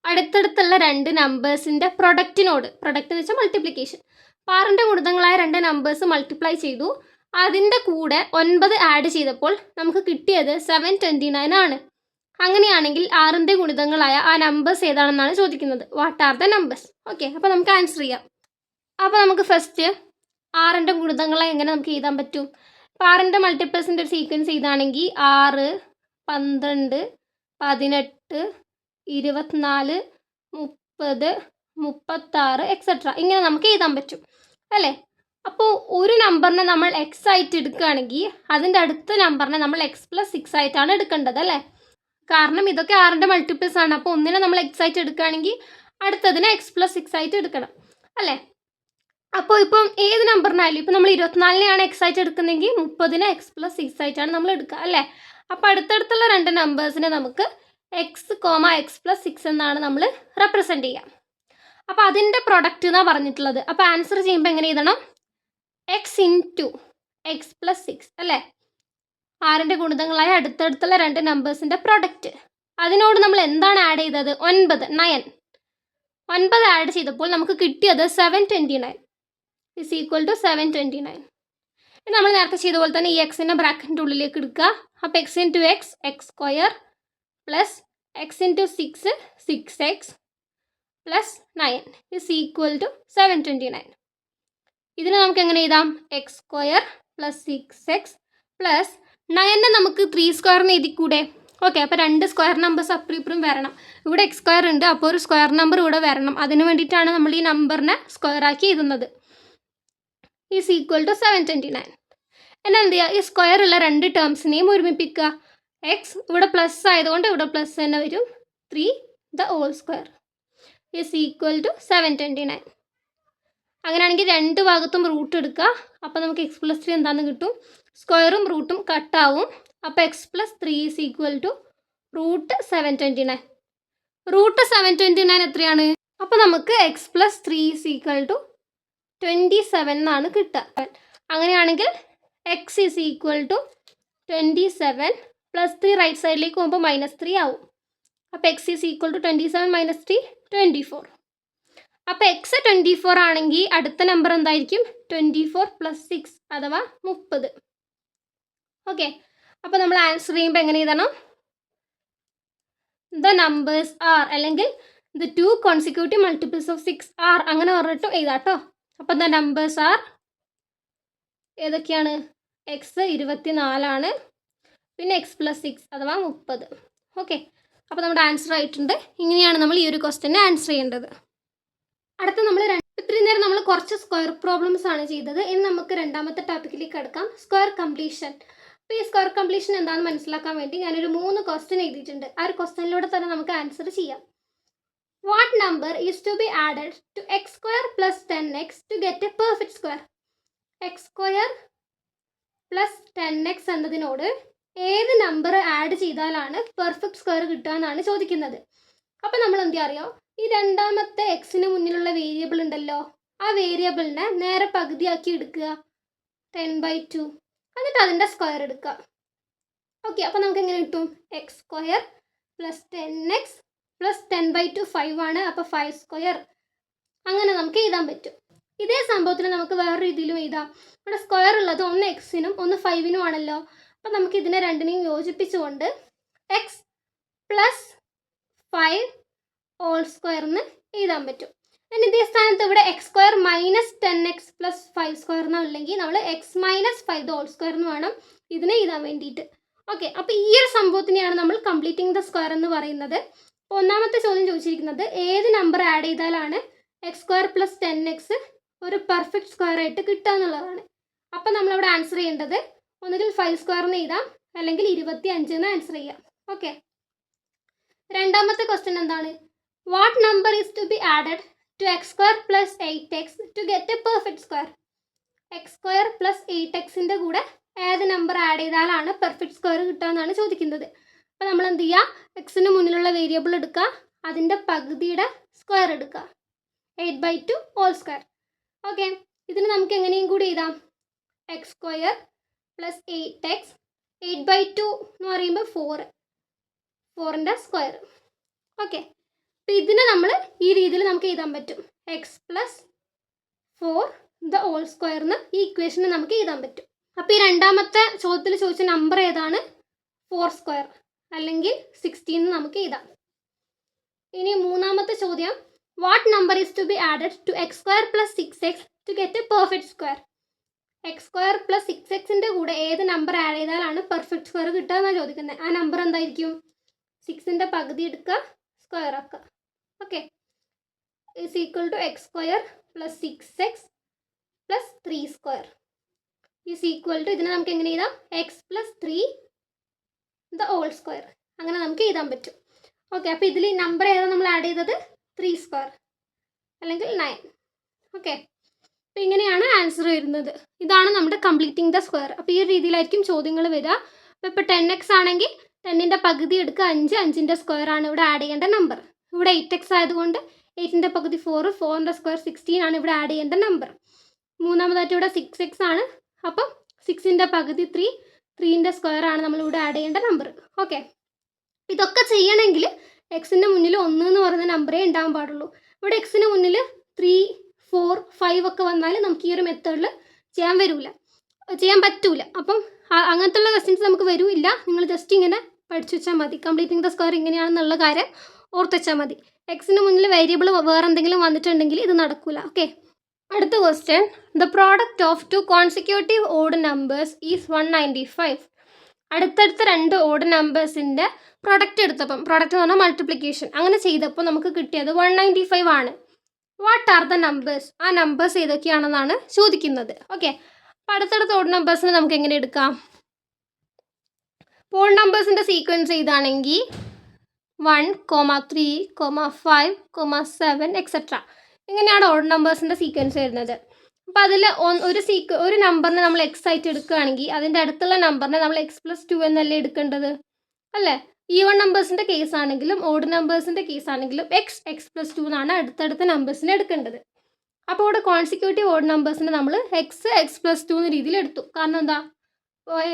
അടുത്തടുത്തുള്ള രണ്ട് നമ്പേഴ്സിൻ്റെ പ്രൊഡക്റ്റിനോട്, പ്രൊഡക്റ്റ് എന്ന് വെച്ചാൽ മൾട്ടിപ്ലിക്കേഷൻ, അപ്പോൾ 6ൻ്റെ ഗുണിതങ്ങളായ രണ്ട് നമ്പേഴ്സ് മൾട്ടിപ്ലൈ ചെയ്തു, അതിൻ്റെ കൂടെ 9 ആഡ് ചെയ്തപ്പോൾ നമുക്ക് കിട്ടിയത് 729 ആണ്. അങ്ങനെയാണെങ്കിൽ 6ൻ്റെ ഗുണിതങ്ങളായ ആ നമ്പേഴ്സ് ഏതാണെന്നാണ് ചോദിക്കുന്നത്. What are the numbers? Okay, അപ്പോൾ നമുക്ക് ആൻസർ ചെയ്യാം. അപ്പോൾ നമുക്ക് ഫസ്റ്റ് 6ൻ്റെ ഗുണിതങ്ങളെ എങ്ങനെ നമുക്ക് എഴുതാൻ പറ്റും. അപ്പോൾ 6ൻ്റെ മൾട്ടിപ്പിൾസിൻ്റെ ഒരു സീക്വൻസ് ചെയ്താണെങ്കിൽ 6, 12, 18, 24, 30, 36 എക്സെട്ര ഇങ്ങനെ നമുക്ക് എഴുതാൻ പറ്റും അല്ലേ. അപ്പോൾ ഒരു നമ്പറിനെ നമ്മൾ എക്സ് ആയിട്ട് എടുക്കുകയാണെങ്കിൽ അതിൻ്റെ അടുത്ത നമ്പറിനെ നമ്മൾ എക്സ് പ്ലസ് 6 ആയിട്ടാണ് എടുക്കേണ്ടത് അല്ലേ. കാരണം ഇതൊക്കെ 6ൻ്റെ മൾട്ടിപ്പിൾസ് ആണ്. അപ്പോൾ ഒന്നിനെ നമ്മൾ എക്സ് ആയിട്ട് എടുക്കുകയാണെങ്കിൽ അടുത്തതിനെ എക്സ് പ്ലസ് 6 ആയിട്ട് എടുക്കണം അല്ലേ. അപ്പോൾ ഇപ്പം ഏത് നമ്പറിനായാലും ഇപ്പോൾ നമ്മൾ 24നെയാണ് എക്സ് ആയിട്ട് എടുക്കുന്നതെങ്കിൽ 30നെ എക്സ് പ്ലസ് 6 ആയിട്ടാണ് നമ്മൾ എടുക്കുക അല്ലേ. അപ്പോൾ അടുത്തടുത്തുള്ള രണ്ട് നമ്പേഴ്സിനെ നമുക്ക് എക്സ്, എക്സ് പ്ലസ് 6 എന്നാണ് നമ്മൾ റെപ്രസെൻറ്റ് ചെയ്യുക. അപ്പോൾ അതിൻ്റെ പ്രൊഡക്റ്റ് എന്നാണ് പറഞ്ഞിട്ടുള്ളത്. അപ്പോൾ ആൻസർ ചെയ്യുമ്പോൾ എങ്ങനെ എഴുതണം, എക്സ് ഇൻറ്റു എക്സ് പ്ലസ് 6 അല്ലേ. 6ൻ്റെ ഗുണിതങ്ങളായ അടുത്തടുത്തുള്ള രണ്ട് നമ്പേഴ്സിൻ്റെ പ്രൊഡക്റ്റ്, അതിനോട് നമ്മൾ എന്താണ് ആഡ് ചെയ്തത്, 9 ആഡ് ചെയ്തപ്പോൾ നമുക്ക് കിട്ടിയത് 729 ഇസ് ഈക്വൽ ടു 729. നമ്മൾ നേരത്തെ ചെയ്ത പോലെ തന്നെ ഈ എക്സിൻ്റെ ബ്രാക്കറ്റിൻ്റെ ഉള്ളിലേക്ക് എടുക്കുക. അപ്പോൾ x into x, x square plus x into 6, 6x plus 9 is equal to 729. ഇതിന് നമുക്ക് എങ്ങനെ എഴുതാം, x square plus 6x plus 9നെ നമുക്ക് 3 സ്ക്വയറിന് എഴുതിക്കൂടെ. ഓക്കെ, അപ്പോൾ രണ്ട് സ്ക്വയർ നമ്പേഴ്സ് അപ്പുറം ഇപ്പുറം വരണം. ഇവിടെ എക്സ് സ്ക്വയർ ഉണ്ട്, അപ്പോൾ ഒരു സ്ക്വയർ നമ്പർ ഇവിടെ വരണം. അതിന് വേണ്ടിയിട്ടാണ് നമ്മൾ ഈ നമ്പറിനെ സ്ക്വയർ ആക്കി എഴുതുന്നത്. Is equal to 729. എന്നാൽ എന്ത് ചെയ്യുക, ഈ സ്ക്വയർ ഉള്ള രണ്ട് ടേംസിനെയും ഒരുമിപ്പിക്കുക. എക്സ് ഇവിടെ പ്ലസ് ആയതുകൊണ്ട് ഇവിടെ പ്ലസ് തന്നെ വരും. 3 the whole square is equal to 729. അങ്ങനെയാണെങ്കിൽ രണ്ട് ഭാഗത്തും റൂട്ട് എടുക്കുക. അപ്പോൾ നമുക്ക് എക്സ് പ്ലസ് 3 എന്താണെന്ന് കിട്ടും, സ്ക്വയറും റൂട്ടും കട്ടാവും. അപ്പോൾ x plus 3 is equal to root 729. Root 729 എത്രയാണ്, അപ്പോൾ നമുക്ക് x plus 3 is equal to 27 എന്നാണ് കിട്ടുക. അങ്ങനെയാണെങ്കിൽ x is equal to 27 plus 3 right സൈഡിലേക്ക് പോകുമ്പോൾ -3 ആവും. അപ്പോൾ എക്സ് ഈസ് ഈക്വൽ ടു 27 - 3 24. അപ്പോൾ എക്സ് 24 ആണെങ്കിൽ അടുത്ത നമ്പർ എന്തായിരിക്കും, 24 + 6 അഥവാ 30. ഓക്കെ, അപ്പോൾ നമ്മൾ ആൻസർ ചെയ്യുമ്പോൾ എങ്ങനെ എഴുതണം, ദ നമ്പേഴ്സ് ആർ അല്ലെങ്കിൽ the 2 consecutive multiples of 6 are അങ്ങനെ പറഞ്ഞിട്ടും എഴുതാട്ടോ. അപ്പോൾ ദ നമ്പേഴ്സ് ആർ ഏതൊക്കെയാണ്, എക്സ് 24 ആണ്, പിന്നെ എക്സ് പ്ലസ് 6 അഥവാ 30. ഓക്കെ, അപ്പോൾ നമ്മുടെ ആൻസർ ആയിട്ടുണ്ട്. ഇങ്ങനെയാണ് നമ്മൾ ഈ ഒരു ക്വസ്റ്റ്യന് ആൻസർ ചെയ്യേണ്ടത്. അടുത്ത നമ്മൾ ഇത്രയും നേരം നമ്മൾ കുറച്ച് സ്ക്വയർ പ്രോബ്ലംസ് ആണ് ചെയ്തത്. ഇനി നമുക്ക് രണ്ടാമത്തെ ടോപ്പിക്കിലേക്ക് കിടക്കാം, സ്ക്വയർ കംപ്ലീഷൻ. അപ്പോൾ ഈ സ്ക്വയർ കംപ്ലീഷൻ എന്താണെന്ന് മനസ്സിലാക്കാൻ വേണ്ടി ഞാനൊരു 3 ക്വസ്റ്റ്യൻ എഴുതിയിട്ടുണ്ട്. ആ ഒരു ക്വസ്റ്റ്യനിലൂടെ തന്നെ നമുക്ക് ആൻസർ ചെയ്യാം. What number is to be added to x square plus 10x to get a perfect square? X square plus 10x എന്നതിനോട് ഏത് നമ്പർ ആഡ് ചെയ്താലാണ് പെർഫെക്റ്റ് സ്ക്വയർ കിട്ടുക എന്നാണ് ചോദിക്കുന്നത്. അപ്പോൾ നമ്മൾ എന്താ അറിയോ, ഈ രണ്ടാമത്തെ എക്സിന് മുന്നിലുള്ള വേരിയബിൾ ഉണ്ടല്ലോ, ആ വേരിയബിളിനെ നേരെ പകുതിയാക്കി എടുക്കുക, 10/2, എന്നിട്ട് അതിൻ്റെ സ്ക്വയർ എടുക്കുക. ഓക്കെ, അപ്പോൾ നമുക്ക് എങ്ങനെ കിട്ടും? X square plus 10x plus 10/2 5 ആണ്, അപ്പോൾ 5 സ്ക്വയർ. അങ്ങനെ നമുക്ക് എഴുതാൻ പറ്റും. ഇതേ സംഭവത്തിൽ നമുക്ക് വേറെ രീതിയിലും എഴുതാം. ഇവിടെ സ്ക്വയർ ഉള്ളത് ഒന്ന് എക്സിനും ഒന്ന് 5നും ആണല്ലോ. അപ്പോൾ നമുക്ക് ഇതിനെ രണ്ടിനെയും യോജിപ്പിച്ചുകൊണ്ട് എക്സ് പ്ലസ് 5 ഹോൾ സ്ക്വയറിന് എഴുതാൻ പറ്റും. ഇനി ഇതേ സ്ഥാനത്ത് ഇവിടെ X square minus 10x plus 5 square എന്നുണ്ടെങ്കിൽ നമ്മൾ എക്സ് മൈനസ് 5 ഹോൾ സ്ക്വയർ എന്ന് വേണം ഇതിനെ എഴുതാൻ വേണ്ടിയിട്ട്. ഓക്കെ, അപ്പോൾ ഈ ഒരു സംഭവത്തിനെയാണ് നമ്മൾ കംപ്ലീറ്റിംഗ് ദ സ്ക്വയർ എന്ന് പറയുന്നത്. അപ്പോൾ ഒന്നാമത്തെ ചോദ്യം ചോദിച്ചിരിക്കുന്നത് ഏത് നമ്പർ ആഡ് ചെയ്താലാണ് എക്സ് സ്ക്വയർ പ്ലസ് 10x ഒരു പെർഫെക്റ്റ് സ്ക്വയർ ആയിട്ട് കിട്ടുക എന്നുള്ളതാണ്. അപ്പോൾ നമ്മളവിടെ ആൻസർ ചെയ്യേണ്ടത് ഒന്നുകിൽ 5 സ്ക്വയർ എന്ന് എഴുതാം, അല്ലെങ്കിൽ 25 എന്ന് ആൻസർ ചെയ്യാം. ഓക്കെ, രണ്ടാമത്തെ ക്വസ്റ്റ്യൻ എന്താണ്? What number is to be added to x square plus 8x to get a perfect square? X square plus 8xൻ്റെ കൂടെ ഏത് നമ്പർ ആഡ് ചെയ്താലാണ് പെർഫെക്റ്റ് സ്ക്വയർ കിട്ടുക എന്നാണ് ചോദിക്കുന്നത്. അപ്പോൾ നമ്മൾ എന്ത് ചെയ്യുക, എക്സിന് മുന്നിലുള്ള വേരിയബിൾ എടുക്കുക, അതിൻ്റെ പകുതിയുടെ സ്ക്വയർ എടുക്കുക, 8/2 ഹോൾ സ്ക്വയർ. ഓക്കെ, ഇതിന് നമുക്ക് എങ്ങനെയും കൂടി എഴുതാം, എക്സ് സ്ക്വയർ പ്ലസ് 8x, 8/2 എന്ന് പറയുമ്പോൾ 4ൻ്റെ സ്ക്വയർ. ഓക്കെ, അപ്പോൾ ഇതിനെ നമ്മൾ ഈ രീതിയിൽ നമുക്ക് എഴുതാൻ പറ്റും, എക്സ് പ്ലസ് 4 ദ ഹോൾ സ്ക്വയറിന് ഈ ഇക്വേഷന് നമുക്ക് എഴുതാൻ പറ്റും. അപ്പോൾ ഈ രണ്ടാമത്തെ ചോദ്യത്തിൽ ചോദിച്ച നമ്പർ ഏതാണ്? 4 സ്ക്വയർ അല്ലെങ്കിൽ 16 നമുക്ക് എഴുതാം. ഇനി മൂന്നാമത്തെ ചോദ്യം, what number is to be added to x square plus 6x to get a perfect square? X square plus 6xൻ്റെ കൂടെ ഏത് നമ്പർ ആഡ് ചെയ്താലാണ് പെർഫെക്റ്റ് സ്ക്വയർ കിട്ടുക എന്നാണ് ചോദിക്കുന്നത്. ആ നമ്പർ എന്തായിരിക്കും? 6ൻ്റെ പകുതി എടുക്കുക, സ്ക്വയർ ആക്കുക. Okay, is equal to x square plus 6x plus 3 square is equal to, ഇതിനെ നമുക്ക് എങ്ങനെ എഴുതാം, x plus 3 the whole square. അങ്ങനെ നമുക്ക് എഴുതാൻ പറ്റും. ഓക്കെ, അപ്പോൾ ഇതിൽ നമ്പർ ഏതാണ് നമ്മൾ ആഡ് ചെയ്തത്? 3 സ്ക്വയർ അല്ലെങ്കിൽ 9. ഓക്കെ, അപ്പോൾ ഇങ്ങനെയാണ് ആൻസർ വരുന്നത്. ഇതാണ് നമ്മുടെ കംപ്ലീറ്റിംഗ് ദ സ്ക്വയർ. അപ്പോൾ ഈ രീതിയിലായിരിക്കും ചോദ്യങ്ങൾ വരിക. അപ്പോൾ ഇപ്പോൾ 10x ആണെങ്കിൽ 10ൻ്റെ പകുതി എടുക്കുക, 5, 5ൻ്റെ സ്ക്വയർ ആണ് ഇവിടെ ആഡ് ചെയ്യേണ്ട നമ്പർ. ഇവിടെ 8x ആയതുകൊണ്ട് 8ൻ്റെ പകുതി 4, 4ൻ്റെ സ്ക്വയർ 16 ആണ് ഇവിടെ ആഡ് ചെയ്യേണ്ട നമ്പർ. മൂന്നാമതായിട്ട് ഇവിടെ 6x ആണ്, അപ്പം 6ൻ്റെ പകുതി 3, 3ൻ്റെ സ്ക്വയർ ആണ് നമ്മളിവിടെ ആഡ് ചെയ്യേണ്ട നമ്പർ. ഓക്കെ, ഇതൊക്കെ ചെയ്യണമെങ്കിൽ എക്സിൻ്റെ മുന്നിൽ 1 എന്ന് പറയുന്ന നമ്പറേ ഉണ്ടാകാൻ പാടുള്ളൂ. ഇവിടെ എക്സിന് മുന്നിൽ 3, 4, 5 ഒക്കെ വന്നാൽ നമുക്ക് ഈ ഒരു മെത്തേഡിൽ ചെയ്യാൻ പറ്റൂല. അപ്പം അങ്ങനത്തെ ക്വസ്റ്റ്യൻസ് നമുക്ക് വരില്ല. നിങ്ങൾ ജസ്റ്റ് ഇങ്ങനെ പഠിച്ചു വെച്ചാൽ മതി. കംപ്ലീറ്റിംഗ് ദ സ്ക്വയർ ഇങ്ങനെയാണെന്നുള്ള കാര്യം ഓർത്ത് വെച്ചാൽ മതി. എക്സിന് മുന്നിൽ വേരിയബിൾ വേറെ എന്തെങ്കിലും വന്നിട്ടുണ്ടെങ്കിൽ ഇത് നടക്കില്ല. ഓക്കെ, അടുത്ത question, the product of 2 consecutive odd numbers is 195. അടുത്തടുത്ത 2 ഓഡ് നമ്പേഴ്സിൻ്റെ പ്രൊഡക്റ്റ് എടുത്തപ്പം, പ്രൊഡക്റ്റ് എന്ന് പറഞ്ഞാൽ മൾട്ടിപ്ലിക്കേഷൻ, അങ്ങനെ ചെയ്തപ്പോൾ നമുക്ക് കിട്ടിയത് 195 ആണ്. What are the numbers? ആ നമ്പേഴ്സ് ഏതൊക്കെയാണെന്നാണ് ചോദിക്കുന്നത്. ഓക്കെ, അപ്പോൾ അടുത്തടുത്ത ഓഡ് നമ്പേഴ്സിനെ നമുക്ക് എങ്ങനെ എടുക്കാം? ഓഡ് നമ്പേഴ്സിൻ്റെ സീക്വൻസ് ചെയ്താണെങ്കിൽ 1, 3, 5, 7 എക്സെട്ര, ഇങ്ങനെയാണ് ഓഡ് നമ്പേഴ്സിൻ്റെ സീക്വൻസ് വരുന്നത്. അപ്പോൾ അതിൽ ഒരു നമ്പറിനെ നമ്മൾ എക്സ് ആയിട്ട് എടുക്കുകയാണെങ്കിൽ അതിൻ്റെ അടുത്തുള്ള നമ്പറിനെ നമ്മൾ x + 2 എന്നല്ലേ എടുക്കേണ്ടത്, അല്ലേ? ഈവൺ നമ്പേഴ്സിൻ്റെ കേസ് ആണെങ്കിലും ഓഡ് നമ്പേഴ്സിൻ്റെ കേസ് ആണെങ്കിലും x + 2 എന്നാണ് അടുത്തടുത്ത നമ്പേഴ്സിനെ എടുക്കേണ്ടത്. അപ്പോൾ ഇവിടെ കോൺസിക്യൂട്ടീവ് ഓഡ് നമ്പേഴ്സിനെ നമ്മൾ x + 2 എന്ന രീതിയിൽ എടുത്തു. കാരണം എന്താ,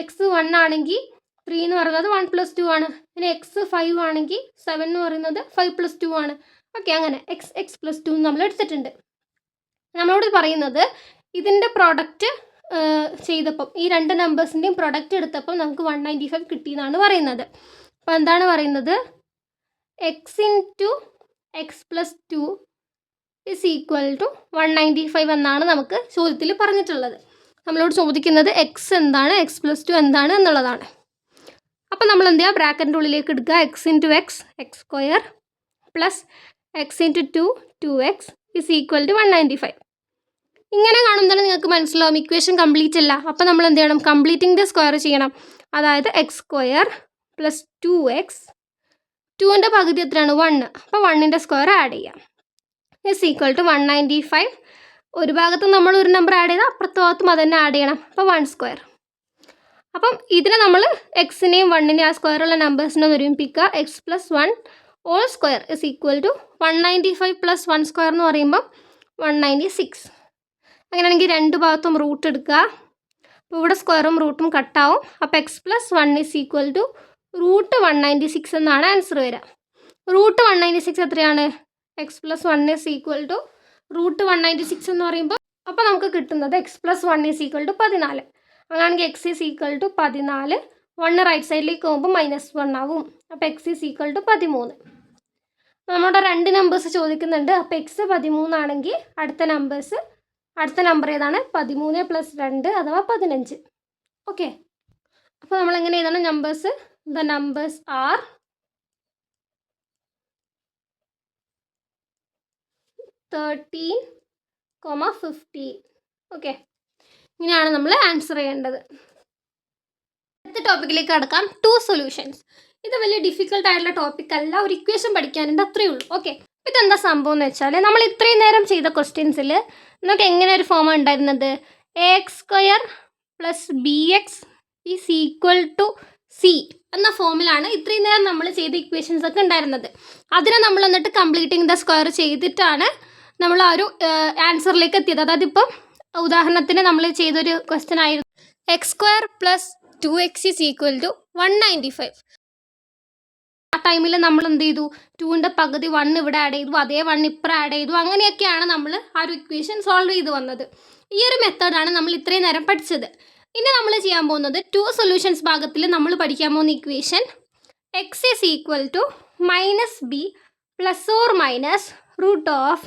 x 1 ആണെങ്കിൽ 3 എന്ന് പറയുന്നത് 1 + 2 ആണ്. പിന്നെ x 5 ആണെങ്കിൽ 7 എന്ന് പറയുന്നത് 5 + 2 ആണ്. ഓക്കെ, അങ്ങനെ x + 2 നമ്മൾ എടുത്തിട്ടുണ്ട്. നമ്മളോട് പറയുന്നത് ഇതിൻ്റെ പ്രൊഡക്റ്റ് ചെയ്തപ്പം, ഈ 2 നമ്പേഴ്സിൻ്റെയും പ്രൊഡക്റ്റ് എടുത്തപ്പം നമുക്ക് 195 കിട്ടിയെന്നാണ് പറയുന്നത്. അപ്പോൾ എന്താണ് പറയുന്നത്, x × x + 2 is equal to 195 എന്നാണ് നമുക്ക് ചോദ്യത്തിൽ പറഞ്ഞിട്ടുള്ളത്. നമ്മളോട് ചോദിക്കുന്നത് x എന്താണ്, x + 2 എന്താണ് എന്നുള്ളതാണ്. അപ്പോൾ നമ്മൾ എന്ത് ചെയ്യുക, ബ്രാക്കറ്റിൻ്റെ ഉള്ളിലേക്ക് എടുക്കുക, x into x x square plus x into 2x is equal to 195. ഇങ്ങനെ കാണുമ്പോൾ നിങ്ങൾക്ക് മനസ്സിലാവും ഇക്വേഷൻ കംപ്ലീറ്റ് അല്ല. അപ്പോൾ നമ്മൾ എന്ത് ചെയ്യണം, കംപ്ലീറ്റിംഗ് ദ സ്ക്വയർ ചെയ്യണം. അതായത് എക്സ് സ്ക്വയർ പ്ലസ് 2x, 2ൻ്റെ പകുതി എത്രയാണ് 1, അപ്പോൾ 1ൻ്റെ സ്ക്വയർ ആഡ് ചെയ്യാം ഇസ് ഈക്വൽ ടു 195. ഒരു ഭാഗത്ത് നമ്മൾ ഒരു നമ്പർ ആഡ് ചെയ്താൽ അപ്പുറത്തെ ഭാഗത്തും അത് തന്നെ ആഡ് ചെയ്യണം, അപ്പോൾ 1 സ്ക്വയർ. അപ്പം ഇതിനെ നമ്മൾ എക്സിനെയും 1നെയും ആ സ്ക്വയറുള്ള നമ്പേഴ്സിനെ ഒരുമിപ്പിക്കുക. X plus 1 all square is equal to 195 plus 1 square എന്ന് പറയുമ്പോൾ 196. അങ്ങനെയാണെങ്കിൽ രണ്ട് ഭാഗത്തും റൂട്ട് എടുക്കുക. അപ്പോൾ ഇവിടെ സ്ക്വയറും റൂട്ടും കട്ടാവും. അപ്പോൾ x plus 1 is equal to root 196 എന്നാണ് ആൻസർ വരിക. റൂട്ട് 196 എത്രയാണ്, x plus 1 is equal to root 196 എന്ന് പറയുമ്പോൾ അപ്പോൾ നമുക്ക് കിട്ടുന്നത് x plus 1 is equal to 14. അങ്ങനെയാണെങ്കിൽ x is equal to 14, 1 right സൈഡിലേക്ക് പോകുമ്പോൾ -1 ആവും. അപ്പോൾ എക്സ് ഈസ് ഈക്വൽ ടു 13. നമ്മുടെ രണ്ട് നമ്പേഴ്സ് ചോദിക്കുന്നുണ്ട്. അപ്പോൾ എക്സ് 13 ആണെങ്കിൽ അടുത്ത നമ്പർ ഏതാണ്, 13 പ്ലസ് 2 അഥവാ 15. ഓക്കെ, അപ്പോൾ നമ്മൾ എങ്ങനെ എഴുതണം numbers, the numbers R 13, 15. Okay, ഇങ്ങനെയാണ് നമ്മൾ ആൻസർ ചെയ്യേണ്ടത്. അടുത്ത ടോപ്പിക്കിലേക്ക് കടക്കാം, 2 സൊല്യൂഷൻസ്. ഇത് വലിയ ഡിഫിക്കൽട്ട് ആയിട്ടുള്ള ടോപ്പിക് അല്ല, ഒരു ഇക്വേഷൻ പഠിക്കാനുണ്ട്, അത്രയേ ഉള്ളൂ. ഓക്കെ, ഇതെന്താ സംഭവം എന്ന് വെച്ചാൽ നമ്മൾ ഇത്രയും നേരം ചെയ്ത ക്വസ്റ്റ്യൻസിൽ നമുക്ക് എങ്ങനെ ഒരു ഫോം ഉണ്ടായിരുന്നത്, ax² plus bx is equal to c എന്ന ഫോമിലാണ് ഇത്രയും നേരം നമ്മൾ ചെയ്ത ഇക്വേഷൻസ് ഒക്കെ ഉണ്ടായിരുന്നത്. അതിനെ നമ്മൾ എന്നിട്ട് കംപ്ലീറ്റിംഗ് ദ സ്ക്വയർ ചെയ്തിട്ടാണ് നമ്മൾ ആ ഒരു ആൻസറിലേക്ക് എത്തിയത്. അതായത് ഇപ്പം ഉദാഹരണത്തിന് നമ്മൾ ചെയ്തൊരു ക്വസ്റ്റ്യൻ ആയിരുന്നു, x² plus 2x is equal to 195. ആ ടൈമിൽ നമ്മൾ എന്ത് ചെയ്തു, 2ൻ്റെ പകുതി 1 ഇവിടെ ആഡ് ചെയ്തു, അതേ 1 ഇപ്പുറം ആഡ് ചെയ്തു. അങ്ങനെയൊക്കെയാണ് നമ്മൾ ആ ഒരു ഇക്വേഷൻ സോൾവ് ചെയ്ത് വന്നത്. ഈ ഒരു മെത്തേഡാണ് നമ്മൾ ഇത്രയും നേരം പഠിച്ചത്. ഇനി നമ്മൾ ചെയ്യാൻ പോകുന്നത് 2 സൊല്യൂഷൻസ് ഭാഗത്തിൽ നമ്മൾ പഠിക്കാൻ പോകുന്ന equation x is equal to -b plus or minus root of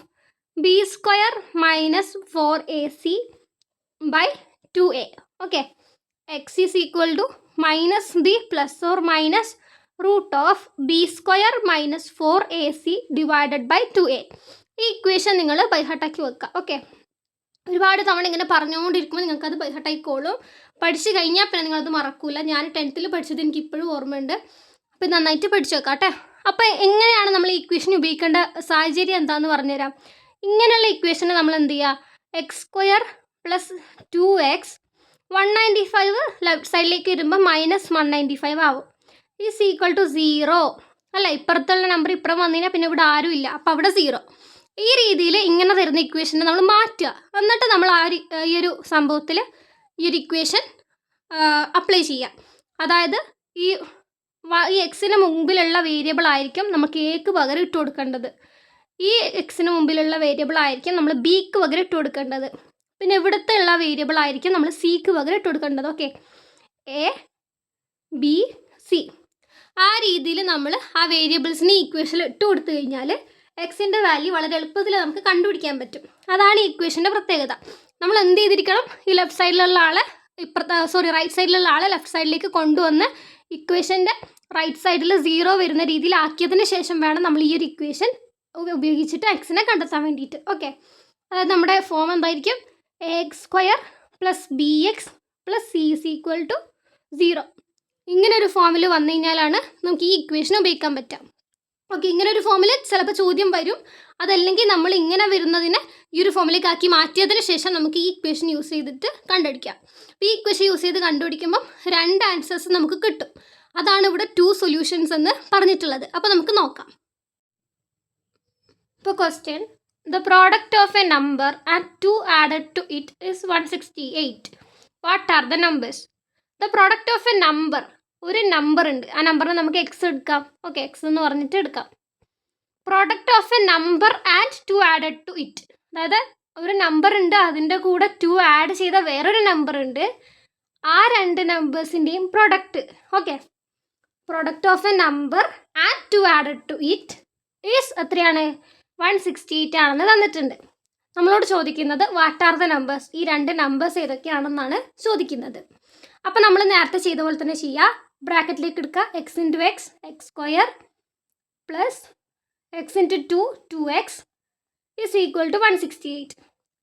b² minus 4ac by 2a. Okay, x is equal to -b plus or minus root of b² minus 4ac divided by 2a. ഈ ഇക്വേഷൻ നിങ്ങൾ ബൈഹാർട്ടാക്കി വെക്കുക. ഓക്കെ, ഒരുപാട് തവണ ഇങ്ങനെ പറഞ്ഞുകൊണ്ടിരിക്കുമ്പോൾ നിങ്ങൾക്കത് ബൈഹാർട്ടായിക്കോളും. പഠിച്ചു കഴിഞ്ഞാൽ പിന്നെ നിങ്ങളത് മറക്കൂല. ഞാൻ 10th പഠിച്ചത് എനിക്ക് ഇപ്പോഴും ഓർമ്മയുണ്ട്. അപ്പോൾ നന്നായിട്ട് പഠിച്ചു വെക്കാം കേട്ടോ. അപ്പോൾ എങ്ങനെയാണ് നമ്മൾ ഈ ഇക്വേഷൻ ഉപയോഗിക്കേണ്ട സാഹചര്യം എന്താണെന്ന് പറഞ്ഞുതരാം. ഇങ്ങനെയുള്ള ഇക്വേഷന് നമ്മൾ എന്ത് ചെയ്യുക, x² പ്ലസ് 2x 195 ലെഫ്റ്റ് സൈഡിലേക്ക് വരുമ്പോൾ -195 ആവും. ഈസ് ഈക്വൽ ടു 0 അല്ല, ഇപ്പുറത്തുള്ള നമ്പർ ഇപ്പുറം വന്നു കഴിഞ്ഞാൽ പിന്നെ ഇവിടെ ആരും ഇല്ല, അപ്പോൾ അവിടെ 0. ഈ രീതിയിൽ ഇങ്ങനെ തരുന്ന ഇക്വേഷനെ നമ്മൾ മാറ്റുക. എന്നിട്ട് നമ്മൾ ഈ ഒരു സംഭവത്തിൽ ഈ ഒരു ഇക്വേഷൻ അപ്ലൈ ചെയ്യുക. അതായത് ഈ എക്സിന് മുമ്പിലുള്ള വേരിയബിൾ ആയിരിക്കും നമുക്ക് എക്ക് പകരം ഇട്ട് കൊടുക്കേണ്ടത്. ഈ എക്സിന് മുമ്പിലുള്ള വേരിയബിൾ ആയിരിക്കും നമ്മൾ ബിക്ക് പകരം ഇട്ട് കൊടുക്കേണ്ടത്. പിന്നെ ഇവിടുത്തെ ഉള്ള വേരിയബിൾ ആയിരിക്കും നമ്മൾ സിക്ക് പകരം ഇട്ട് കൊടുക്കേണ്ടത്. ഓക്കെ, എ ബി സി ആ രീതിയിൽ നമ്മൾ ആ വേരിയബിൾസിന് ഇക്വേഷനിൽ ഇട്ട് കൊടുത്തു കഴിഞ്ഞാൽ എക്സിൻ്റെ വാല്യൂ വളരെ എളുപ്പത്തിൽ നമുക്ക് കണ്ടുപിടിക്കാൻ പറ്റും. അതാണ് ഈ ഇക്വേഷൻ്റെ പ്രത്യേകത. നമ്മൾ എന്ത് ചെയ്തിരിക്കണം, ഈ ലെഫ്റ്റ് സൈഡിലുള്ള ആളെ റൈറ്റ് സൈഡിലുള്ള ആളെ ലെഫ്റ്റ് സൈഡിലേക്ക് കൊണ്ടുവന്ന് ഇക്വേഷൻ്റെ റൈറ്റ് സൈഡിൽ 0 വരുന്ന രീതിയിൽ ആക്കിയതിന് ശേഷം വേണം നമ്മൾ ഈ ഒരു ഇക്വേഷൻ ഉപയോഗിച്ചിട്ട് എക്സിനെ കണ്ടെത്താൻ വേണ്ടിയിട്ട്. ഓക്കെ, അതായത് നമ്മുടെ ഫോം എന്തായിരിക്കും, ax² plus bx plus c is equal to 0. ഇങ്ങനെ ഒരു ഫോമിൽ വന്നു കഴിഞ്ഞാലാണ് നമുക്ക് ഈ ഇക്വേഷൻ ഉപയോഗിക്കാൻ പറ്റുക. ഓക്കെ, ഇങ്ങനെ ഒരു ഫോമിൽ ചിലപ്പോൾ ചോദ്യം വരും. അതല്ലെങ്കിൽ നമ്മൾ ഇങ്ങനെ വരുന്നതിനെ ഈ ഒരു ഫോമിലേക്ക് ആക്കി മാറ്റിയതിന് ശേഷം നമുക്ക് ഈ ഇക്വേഷൻ യൂസ് ചെയ്തിട്ട് കണ്ടുപിടിക്കാം. അപ്പോൾ ഈ ഇക്വേഷൻ യൂസ് ചെയ്ത് കണ്ടുപിടിക്കുമ്പം 2 ആൻസേഴ്സ് നമുക്ക് കിട്ടും. അതാണ് ഇവിടെ 2 സൊല്യൂഷൻസ് എന്ന് പറഞ്ഞിട്ടുള്ളത്. അപ്പോൾ നമുക്ക് നോക്കാം. ഇപ്പോൾ question, the product of a number and 2 added to it is 168. What are the numbers? The product of a number, ഒരു നമ്പർ ഉണ്ട്, ആ നമ്പറിന് നമുക്ക് എക്സ് എടുക്കാം. ഓക്കെ, എക്സ് എന്ന് പറഞ്ഞിട്ട് എടുക്കാം. Product of a number and 2 added to it, അതായത് ഒരു നമ്പർ ഉണ്ട്, അതിൻ്റെ കൂടെ 2 ആഡ് ചെയ്ത വേറൊരു നമ്പർ ഉണ്ട്, ആ 2 നമ്പേഴ്സിൻ്റെയും product. Okay, product of a number and 2 added to it is എത്രയാണ്, 168 ആണെന്ന് തന്നിട്ടുണ്ട്. നമ്മളോട് ചോദിക്കുന്നത് വാട്ട് ആർ ദ നമ്പേഴ്സ്, ഈ 2 നമ്പേഴ്സ് ഏതൊക്കെയാണെന്നാണ് ചോദിക്കുന്നത്. അപ്പോൾ നമ്മൾ നേരത്തെ ചെയ്ത പോലെ തന്നെ ചെയ്യുക. ബ്രാക്കറ്റിലേക്ക് എടുക്കുക. X into x x square plus x into 2 2x is equal to 168.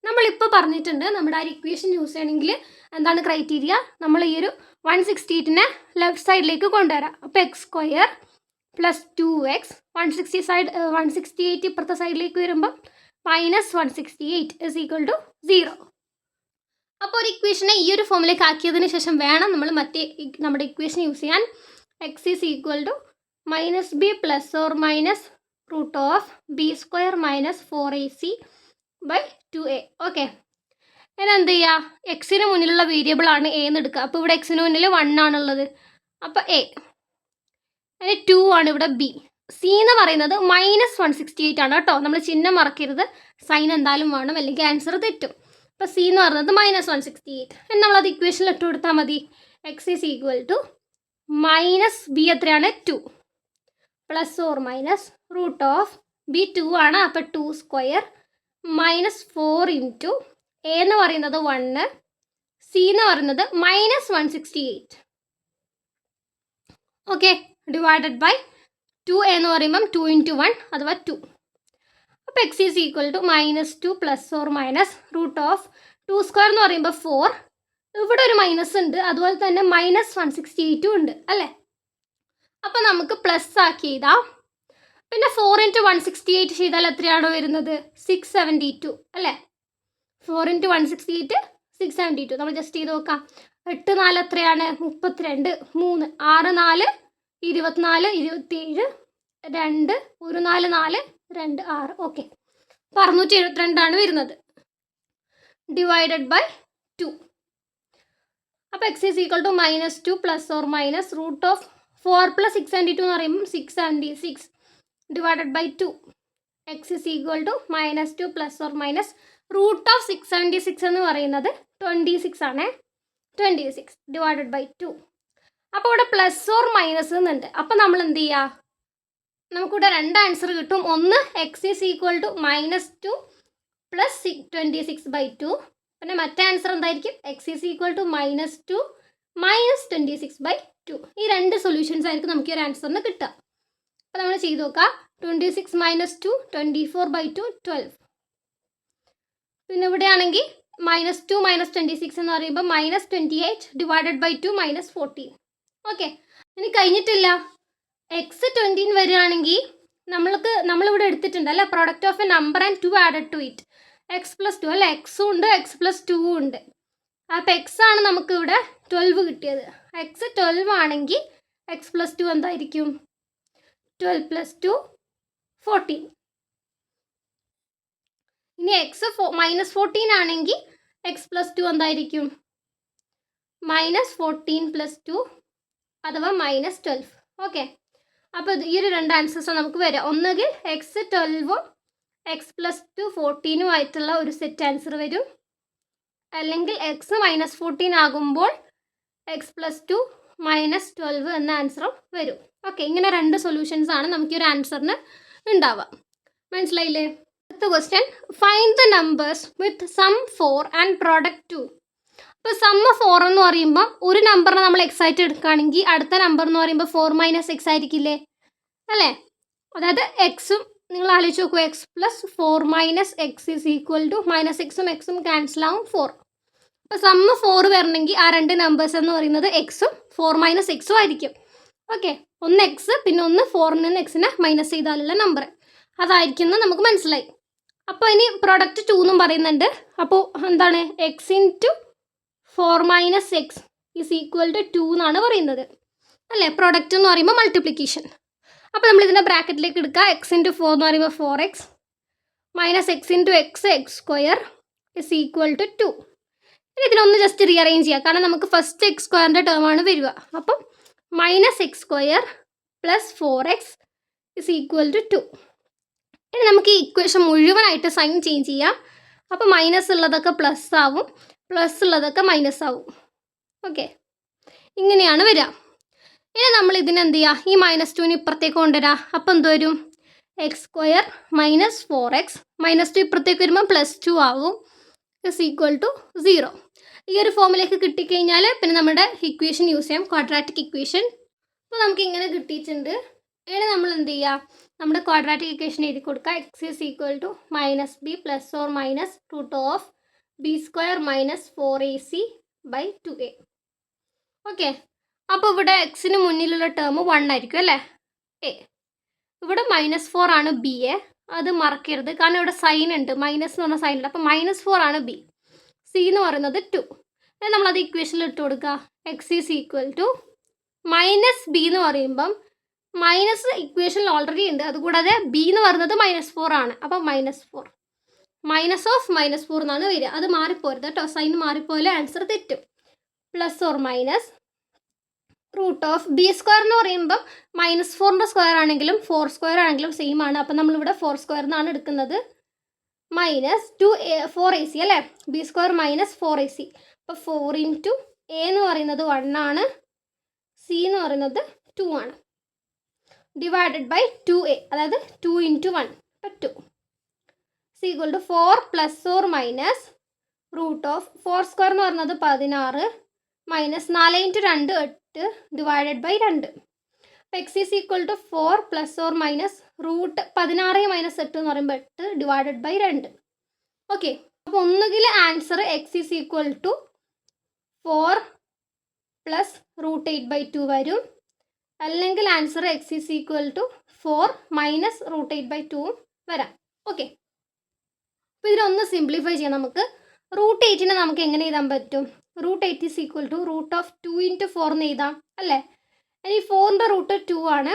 നമ്മളിപ്പോൾ പറഞ്ഞിട്ടുണ്ട് നമ്മുടെ ആ ഇക്വേഷൻ യൂസ് ചെയ്യണമെങ്കിൽ എന്താണ് ക്രൈറ്റീരിയ, നമ്മൾ ഈ ഒരു 168നെ ലെഫ്റ്റ് സൈഡിലേക്ക് കൊണ്ടുവരാം. അപ്പോൾ എക്സ് സ്ക്വയർ പ്ലസ് 2x 168 ഇപ്പുറത്തെ സൈഡിലേക്ക് വരുമ്പം മൈനസ് 168 ഇസ് ഈക്വൽ ടു 0. അപ്പോൾ ഒരു ഇക്വേഷനെ ഈ ഒരു ഫോമിലേക്ക് ആക്കിയതിന് ശേഷം വേണം നമ്മൾ മറ്റേ നമ്മുടെ ഇക്വേഷൻ യൂസ് ചെയ്യാൻ. X is equal to minus b plus or minus root of b square minus 4ac by 2a. Okay, ഇനി എന്ത് ചെയ്യുക, എക്സിന് മുന്നിലുള്ള വേരിയബിളാണ് എ എന്ന് എടുക്കുക. അപ്പോൾ ഇവിടെ എക്സിന് മുന്നിൽ 1 ആണുള്ളത്, അപ്പോൾ എ. ഇനി 2 ആണ് ഇവിടെ ബി. സി എന്ന് പറയുന്നത് മൈനസ് 168 ആണ് കേട്ടോ. നമ്മൾ ചിഹ്നം മറക്കരുത്, സൈൻ എന്തായാലും വേണം, അല്ലെങ്കിൽ ആൻസർ തെറ്റും. അപ്പോൾ സി എന്ന് പറയുന്നത് മൈനസ് 168. നമ്മളത് ഇക്വേഷനിൽ ഇട്ട് കൊടുത്താൽ മതി. X is equal to minus b എത്രയാണ് 2 plus or minus root of b 2 ആണ്, അപ്പോൾ 2 സ്ക്വയർ മൈനസ് 4 ഇൻറ്റു എ എന്ന് പറയുന്നത് 1, സി എന്ന് പറയുന്നത് മൈനസ് 168. ഓക്കെ, ഡിവൈഡഡ് ബൈ 2 എന്ന് പറയുമ്പം 2 ഇൻറ്റു 1 അഥവാ 2. അപ്പോൾ x is equal to minus 2 plus or minus root of 2 square എന്ന് പറയുമ്പോൾ 4, ഇവിടെ ഒരു മൈനസ് ഉണ്ട്, അതുപോലെ തന്നെ മൈനസ് 168 ഉണ്ട് അല്ലേ. അപ്പോൾ നമുക്ക് പ്ലസ് ആക്കി എഴുതാം. പിന്നെ 4 ഇൻറ്റു 168 ചെയ്താൽ എത്രയാണോ വരുന്നത്, 672 അല്ലേ. 4 ഇൻറ്റു 168 672. നമ്മൾ ജസ്റ്റ് ചെയ്ത് നോക്കാം. 8 4 എത്രയാണ് 32, 3 6 4 24 27 2 1 4 4 2 6. ഓക്കെ, 672 വരുന്നത് ഡിവൈഡഡ് ബൈ 2. അപ്പോൾ x is equal to minus 2 plus or minus root of 4 plus 672 എന്ന് പറയുമ്പോൾ 676 divided by 2. X is equal to minus 2 plus or minus root of 676 എന്ന് പറയുന്നത് 26 ആണ്. 26 ഡിവൈഡഡ് ബൈ 2. അപ്പോൾ ഇവിടെ പ്ലസ് ഓർ മൈനസ് എന്നുണ്ട്. അപ്പോൾ നമ്മൾ എന്ത് ചെയ്യുക, നമുക്കിവിടെ 2 ആൻസർ കിട്ടും. ഒന്ന് x is equal to minus 2 plus 26 by 2. പിന്നെ മറ്റേ ആൻസർ എന്തായിരിക്കും, x is equal to minus 2 minus 26 by 2. ഈ 2 സൊല്യൂഷൻസ് ആയിരിക്കും നമുക്ക് ഈ ഒരു ആൻസറിന് കിട്ടുക. അപ്പോൾ നമ്മൾ ചെയ്ത് നോക്കാം. 26 മൈനസ് 2 24 ബൈ 2 12. പിന്നെ ഇവിടെ ആണെങ്കിൽ മൈനസ് 2 മൈനസ് 26 എന്ന് പറയുമ്പോൾ minus 28 divided by 2 minus 14. Okay, ഇനി കഴിഞ്ഞിട്ടില്ല. എക്സ് 20 വരികയാണെങ്കിൽ നമ്മളിവിടെ എടുത്തിട്ടുണ്ട് അല്ലേ, product of a number and 2 added to it x plus 2 അല്ലേ. എക്സും ഉണ്ട് എക്സ് പ്ലസ് 2 ഉണ്ട്. അപ്പോൾ എക്സ് ആണ് നമുക്ക് ഇവിടെ 12 കിട്ടിയത്. എക്സ് 12 ആണെങ്കിൽ എക്സ് പ്ലസ് 2 എന്തായിരിക്കും, 12 പ്ലസ് 2 14. ഇനി എക്സ് മൈനസ് 14 ആണെങ്കിൽ എക്സ് പ്ലസ് 2 എന്തായിരിക്കും, മൈനസ് 14 പ്ലസ് 2 അഥവാ മൈനസ് 12. ഓക്കെ, അപ്പോൾ ഈ ഒരു 2 ആൻസേഴ്സ് നമുക്ക് വരാം. ഒന്നുകിൽ എക്സ് 12ഉം എക്സ് പ്ലസ് 2 14ഉം ആയിട്ടുള്ള ഒരു സെറ്റ് ആൻസർ വരും, അല്ലെങ്കിൽ എക്സ് മൈനസ് 14 ആകുമ്പോൾ എക്സ് പ്ലസ് 2 മൈനസ് 12 എന്ന ആൻസറും വരും. ഓക്കെ, ഇങ്ങനെ 2 സൊല്യൂഷൻസ് ആണ് നമുക്ക് ഈ ഒരു ആൻസറിന് ഉണ്ടാവുക. മനസ്സിലായില്ലേ? അടുത്ത question, find the numbers with sum 4 and product 2. ഇപ്പോൾ സമ്മ 4 എന്ന് പറയുമ്പോൾ ഒരു നമ്പറിനെ നമ്മൾ എക്സ് ആയിട്ട് എടുക്കുകയാണെങ്കിൽ അടുത്ത നമ്പർ എന്ന് പറയുമ്പോൾ 4 മൈനസ് എക്സ് ആയിരിക്കില്ലേ അല്ലേ. അതായത് എക്സും നിങ്ങൾ ആലോചിച്ച് നോക്കൂ, x plus 4 minus x is equal to minus എക്സും ക്യാൻസൽ ആവും 4. അപ്പോൾ സമ്മ 4 വരണമെങ്കിൽ ആ 2 നമ്പേഴ്സ് എന്ന് പറയുന്നത് എക്സും 4 മൈനസ് എക്സും ആയിരിക്കും. ഓക്കെ, ഒന്ന് എക്സ് പിന്നെ ഒന്ന് 4ൽ നിന്ന് എക്സിനെ മൈനസ് ചെയ്താലുള്ള നമ്പർ അതായിരിക്കും നമുക്ക് മനസ്സിലായി. അപ്പോൾ ഇനി പ്രോഡക്റ്റ് 2 എന്നും പറയുന്നുണ്ട്. അപ്പോൾ എന്താണ്, x into 4 minus x is equal to 2 എന്നാണ് പറയുന്നത് അല്ലേ. പ്രോഡക്റ്റ് എന്ന് പറയുമ്പോൾ മൾട്ടിപ്ലിക്കേഷൻ. അപ്പോൾ നമ്മൾ ഇതിൻ്റെ ബ്രാക്കറ്റിലേക്ക് എടുക്കുക. എക്സ് ഇൻറ്റു 4 എന്ന് പറയുമ്പോൾ 4x minus x into x square is equal to 2. ഇനി ഇതിനൊന്ന് ജസ്റ്റ് റീഅറേഞ്ച് ചെയ്യുക, കാരണം നമുക്ക് ഫസ്റ്റ് എക്സ് സ്ക്വയറിൻ്റെ ടേമാണ് വരിക. അപ്പം minus x square plus 4x is equal to 2. ഇനി നമുക്ക് ഈ ഇക്വേഷൻ മുഴുവനായിട്ട് സൈൻ ചേഞ്ച് ചെയ്യാം. അപ്പോൾ മൈനസ് ഉള്ളതൊക്കെ പ്ലസ് ആവും, പ്ലസ് ഉള്ളതൊക്കെ മൈനസ് ആവും. ഓക്കെ, ഇങ്ങനെയാണ് വരിക. ഇനി നമ്മൾ ഇതിനെന്ത് ചെയ്യുക, ഈ മൈനസ് 2ന് ഇപ്പുറത്തേക്ക് കൊണ്ടുവരാം. അപ്പോൾ എന്ത് വരും, X square minus 4x minus 2 ഇപ്പുറത്തേക്ക് വരുമ്പോൾ പ്ലസ് 2 ആവും ഇസ് ഈക്വൽ ടു 0. ഈ ഒരു ഫോമിലേക്ക് കിട്ടിക്കഴിഞ്ഞാൽ പിന്നെ നമ്മുടെ ഇക്വേഷൻ യൂസ് ചെയ്യാം, ക്വാഡ്രാറ്റിക് ഇക്വേഷൻ. അപ്പോൾ നമുക്ക് ഇങ്ങനെ കിട്ടിയിട്ടുണ്ട്. ഇനി നമ്മൾ എന്ത് ചെയ്യുക, നമ്മുടെ ക്വാഡ്രാറ്റിക് ഇക്വേഷൻ എഴുതി കൊടുക്കുക. X is equal to minus b plus or minus root of b square minus 4ac/2a. ഓക്കെ, അപ്പോൾ ഇവിടെ എക്സിന് മുന്നിലുള്ള ടേം 1 ആയിരിക്കും അല്ലേ, എ. ഇവിടെ -4 ആണ് ബി എ, അത് മറക്കരുത്, കാരണം ഇവിടെ സൈൻ ഉണ്ട്, മൈനസ് എന്ന് പറഞ്ഞ സൈൻ ഉണ്ട്. അപ്പോൾ -4 ആണ് ബി. സി എന്ന് പറയുന്നത് 2. നമ്മളത് ഇക്വേഷനിൽ ഇട്ട് കൊടുക്കുക. X is equal to minus b എന്ന് പറയുമ്പം മൈനസ് ഇക്വേഷനിൽ ഓൾറെഡി ഉണ്ട്, അതുകൂടാതെ ബി എന്ന് പറയുന്നത് -4 ആണ്. അപ്പം -4 മൈനസ് ഓഫ് -4 എന്നാണ് വരിക. അത് മാറിപ്പോരുത് കേട്ടോ, സൈൻ മാറിപ്പോയാലും ആൻസർ തെറ്റും. Plus or minus root of b square എന്ന് പറയുമ്പം -4ൻ്റെ സ്ക്വയർ ആണെങ്കിലും 4 സ്ക്വയർ ആണെങ്കിലും സെയിം ആണ്. അപ്പം നമ്മളിവിടെ 4 സ്ക്വയർ എന്നാണ് എടുക്കുന്നത്. മൈനസ് 4ac അല്ലേ, ബി സ്ക്വയർ മൈനസ് 4ac. അപ്പോൾ 4 ഇൻറ്റു എ എന്ന് പറയുന്നത് 1 ആണ്, സി എന്ന് പറയുന്നത് 2 ആണ്. ഡിവൈഡഡ് ബൈ 2a, അതായത് 2 ഇൻറ്റു 1, അപ്പോൾ 2 c equal to 4 plus or minus root of 4 square എന്ന് പറയുന്നത് 16 മൈനസ് 4 ഇൻറ്റു 2 8 ഡിവൈഡഡ് ബൈ 2. അപ്പോൾ x is equal to 4 plus or minus root 16 minus 8 എന്ന് പറയുമ്പോൾ 8 ഡിവൈഡഡ് ബൈ 2. ഓക്കെ, അപ്പോൾ ഒന്നുകിൽ answer x is equal to 4 plus root 8/2 വരും, അല്ലെങ്കിൽ answer x is equal to 4 minus root 8/2 വരാം. ഓക്കെ, അപ്പോൾ ഇതിനൊന്ന് സിംപ്ലിഫൈ ചെയ്യാം. നമുക്ക് റൂട്ട് 8നെ നമുക്ക് എങ്ങനെ എഴുതാൻ പറ്റും? Root 8 is equal to root of 2 into 4 എന്ന് എഴുതാം അല്ലേ. ഇനി 4ൻ്റെ റൂട്ട് 2 ആണ്,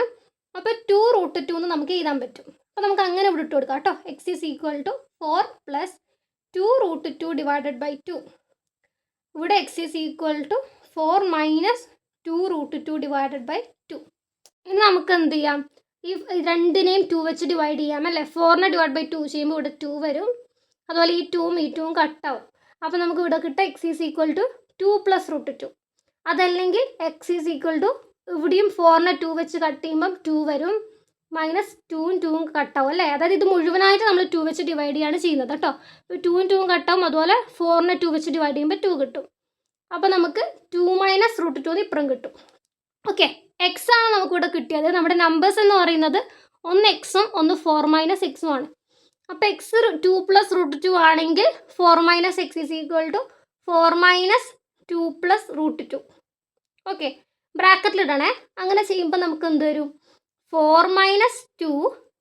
അപ്പോൾ 2 റൂട്ട് 2 എന്ന് നമുക്ക് എഴുതാൻ പറ്റും. അപ്പോൾ നമുക്ക് അങ്ങനെ ഇവിടെ ഇട്ട് കൊടുക്കാം കേട്ടോ. X is equal to 4 plus 2 root 2 divided by 2. ഇവിടെ x is equal to 4 minus 2 root 2 divided by 2. ഇനി നമുക്ക് എന്ത് ചെയ്യാം, ഈ രണ്ടിനെയും 2 വെച്ച് ഡിവൈഡ് ചെയ്യാം അല്ലേ. 4നെ ഡിവൈഡ് ബൈ 2 ചെയ്യുമ്പോൾ ഇവിടെ 2 വരും, അതുപോലെ ഈ 2ഉം ഈ 2ഉം കട്ടാവും. അപ്പോൾ നമുക്ക് ഇവിടെ കിട്ടുക x is equal to 2 plus root 2. അതല്ലെങ്കിൽ എക്സ് ഈസ് ഈക്വൽ ടു ഇവിടെയും 4നെ 2 വെച്ച് കട്ട് ചെയ്യുമ്പം 2 വരും, മൈനസ് 2ഉം 2ഉം കട്ടാവും അല്ലേ. അതായത് ഇത് മുഴുവനായിട്ട് നമ്മൾ 2 വെച്ച് ഡിവൈഡ് ചെയ്യാണ് ചെയ്യുന്നത് കേട്ടോ. ഇപ്പോൾ 2ഉം 2ഉം കട്ടാവും, അതുപോലെ 4നെ 2 വെച്ച് ഡിവൈഡ് ചെയ്യുമ്പോൾ 2 കിട്ടും. അപ്പോൾ നമുക്ക് 2 മൈനസ് റൂട്ട് 2 ഇപ്പുറം കിട്ടും. ഓക്കെ, എക്സ് ആണ് നമുക്കിവിടെ കിട്ടിയത്. നമ്മുടെ നമ്പേഴ്സ് എന്ന് പറയുന്നത് ഒന്ന് എക്സും ഒന്ന് 4 മൈനസ് എക്സും ആണ്. അപ്പോൾ എക്സ് 2 പ്ലസ് റൂട്ട് 2 ആണെങ്കിൽ 4 minus x is equal to 4 minus 2 plus root 2. Okay, ബ്രാക്കറ്റിലിടണേ. അങ്ങനെ ചെയ്യുമ്പോൾ നമുക്ക് എന്ത് വരും, 4 മൈനസ് 2,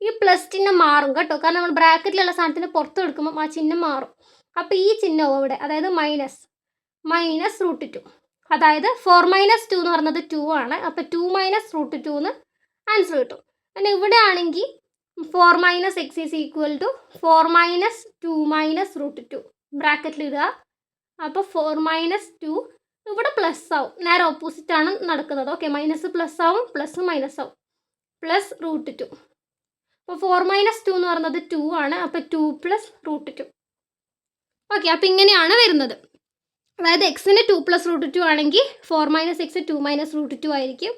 ഈ പ്ലസ് ചിഹ്നം മാറും കേട്ടോ, കാരണം നമ്മൾ ബ്രാക്കറ്റിലുള്ള സാധനത്തിന് പുറത്ത് എടുക്കുമ്പോൾ ആ ചിഹ്നം മാറും. അപ്പോൾ ഈ ചിഹ്നവും ഇവിടെ, അതായത് മൈനസ് റൂട്ട് 2, അതായത് 4 മൈനസ് 2 എന്ന് പറയുന്നത് 2 ആണ്. അപ്പോൾ 2 മൈനസ് റൂട്ട് 2 എന്ന് ആൻസർ കിട്ടും. പിന്നെ ഇവിടെ ആണെങ്കിൽ 4 minus x is equal to 4 minus 2 minus root 2 ബ്രാക്കറ്റിലിടുക. അപ്പോൾ 4 മൈനസ് 2 ഇവിടെ പ്ലസ് ആവും, നേരെ ഓപ്പോസിറ്റ് ആണ് നടക്കുന്നത്. ഓക്കെ, മൈനസ് പ്ലസ് ആവും, പ്ലസ് മൈനസ് ആവും, പ്ലസ് റൂട്ട് 2. അപ്പോൾ 4 മൈനസ് 2 എന്ന് പറയുന്നത് 2 ആണ്. അപ്പോൾ 2 പ്ലസ് റൂട്ട് 2. ഓക്കെ, അപ്പോൾ ഇങ്ങനെയാണ് വരുന്നത്. അതായത് എക്സിന് 2 പ്ലസ് റൂട്ട് 2 ആണെങ്കിൽ 4 മൈനസ് എക്സ് 2 മൈനസ് റൂട്ട് 2 ആയിരിക്കും.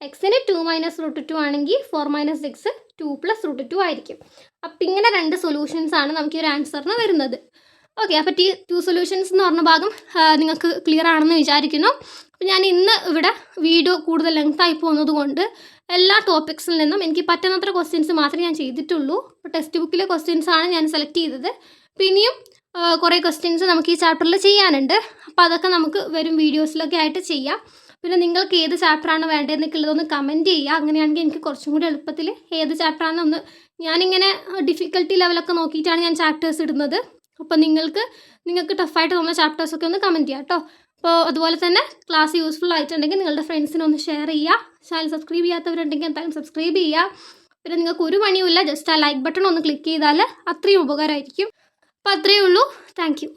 എക്സിന് 2 മൈനസ് റൂട്ട് 2 ആണെങ്കിൽ 4 മൈനസ് എക്സ് 2 പ്ലസ് റൂട്ട് 2 ആയിരിക്കും. അപ്പം ഇങ്ങനെ 2 സൊല്യൂഷൻസ് ആണ് നമുക്ക് ഈ ഒരു ആൻസറിന് വരുന്നത്. ഓക്കെ, അപ്പോൾ 2 സൊല്യൂഷൻസ് എന്ന് പറഞ്ഞ ഭാഗം നിങ്ങൾക്ക് ക്ലിയർ ആണെന്ന് വിചാരിക്കുന്നു. അപ്പോൾ ഞാൻ ഇന്ന് ഇവിടെ വീഡിയോ കൂടുതൽ ലെങ്ത് ആയി പോകുന്നത് കൊണ്ട് എല്ലാ ടോപ്പിക്സിൽ നിന്നും എനിക്ക് പറ്റുന്നത്ര ക്വസ്റ്റ്യൻസ് മാത്രമേ ഞാൻ ചെയ്തിട്ടുള്ളൂ. അപ്പോൾ ടെക്സ്റ്റ് ബുക്കിലെ ക്വസ്റ്റ്യൻസ് ആണ് ഞാൻ സെലക്ട് ചെയ്തത്. പിന്നെയും കുറേ ക്വസ്റ്റ്യൻസ് നമുക്ക് ഈ ചാപ്റ്ററിൽ ചെയ്യാനുണ്ട്. അപ്പോൾ അതൊക്കെ നമുക്ക് വരും വീഡിയോസിലൊക്കെ ആയിട്ട് ചെയ്യാം. പിന്നെ നിങ്ങൾക്ക് ഏത് ചാപ്റ്ററാണ് വേണ്ടതെന്നൊക്കെ ഉള്ളതൊന്ന് കമൻറ്റ് ചെയ്യുക. അങ്ങനെയാണെങ്കിൽ എനിക്ക് കുറച്ചും കൂടി എളുപ്പത്തിൽ ഏത് ചാപ്റ്ററാണെന്നൊന്ന്, ഞാനിങ്ങനെ ഡിഫിക്കൽട്ടി ലെവലൊക്കെ നോക്കിയിട്ടാണ് ഞാൻ ചാപ്റ്റേഴ്സ് ഇടുന്നത്. അപ്പോൾ നിങ്ങൾക്ക് ടഫായിട്ട് തോന്നുന്ന ചാപ്റ്റേഴ്സൊക്കെ ഒന്ന് കമൻറ്റ് ചെയ്യാം കേട്ടോ. അപ്പോൾ അതുപോലെ തന്നെ ക്ലാസ് യൂസ്ഫുൾ ആയിട്ടുണ്ടെങ്കിൽ നിങ്ങളുടെ ഫ്രണ്ട്സിനൊന്ന് ഷെയർ ചെയ്യുക. ചാനൽ സബ്സ്ക്രൈബ് ചെയ്യാത്തവരുണ്ടെങ്കിൽ എന്തായാലും സബ്സ്ക്രൈബ് ചെയ്യുക. പിന്നെ നിങ്ങൾക്ക് ഒരു പണിയുമില്ല, ജസ്റ്റ് ആ ലൈക്ക് ബട്ടൺ ഒന്ന് ക്ലിക്ക് ചെയ്താൽ അത്രയും ഉപകാരമായിരിക്കും. അപ്പോൾ അത്രയേ ഉള്ളൂ. Thank you.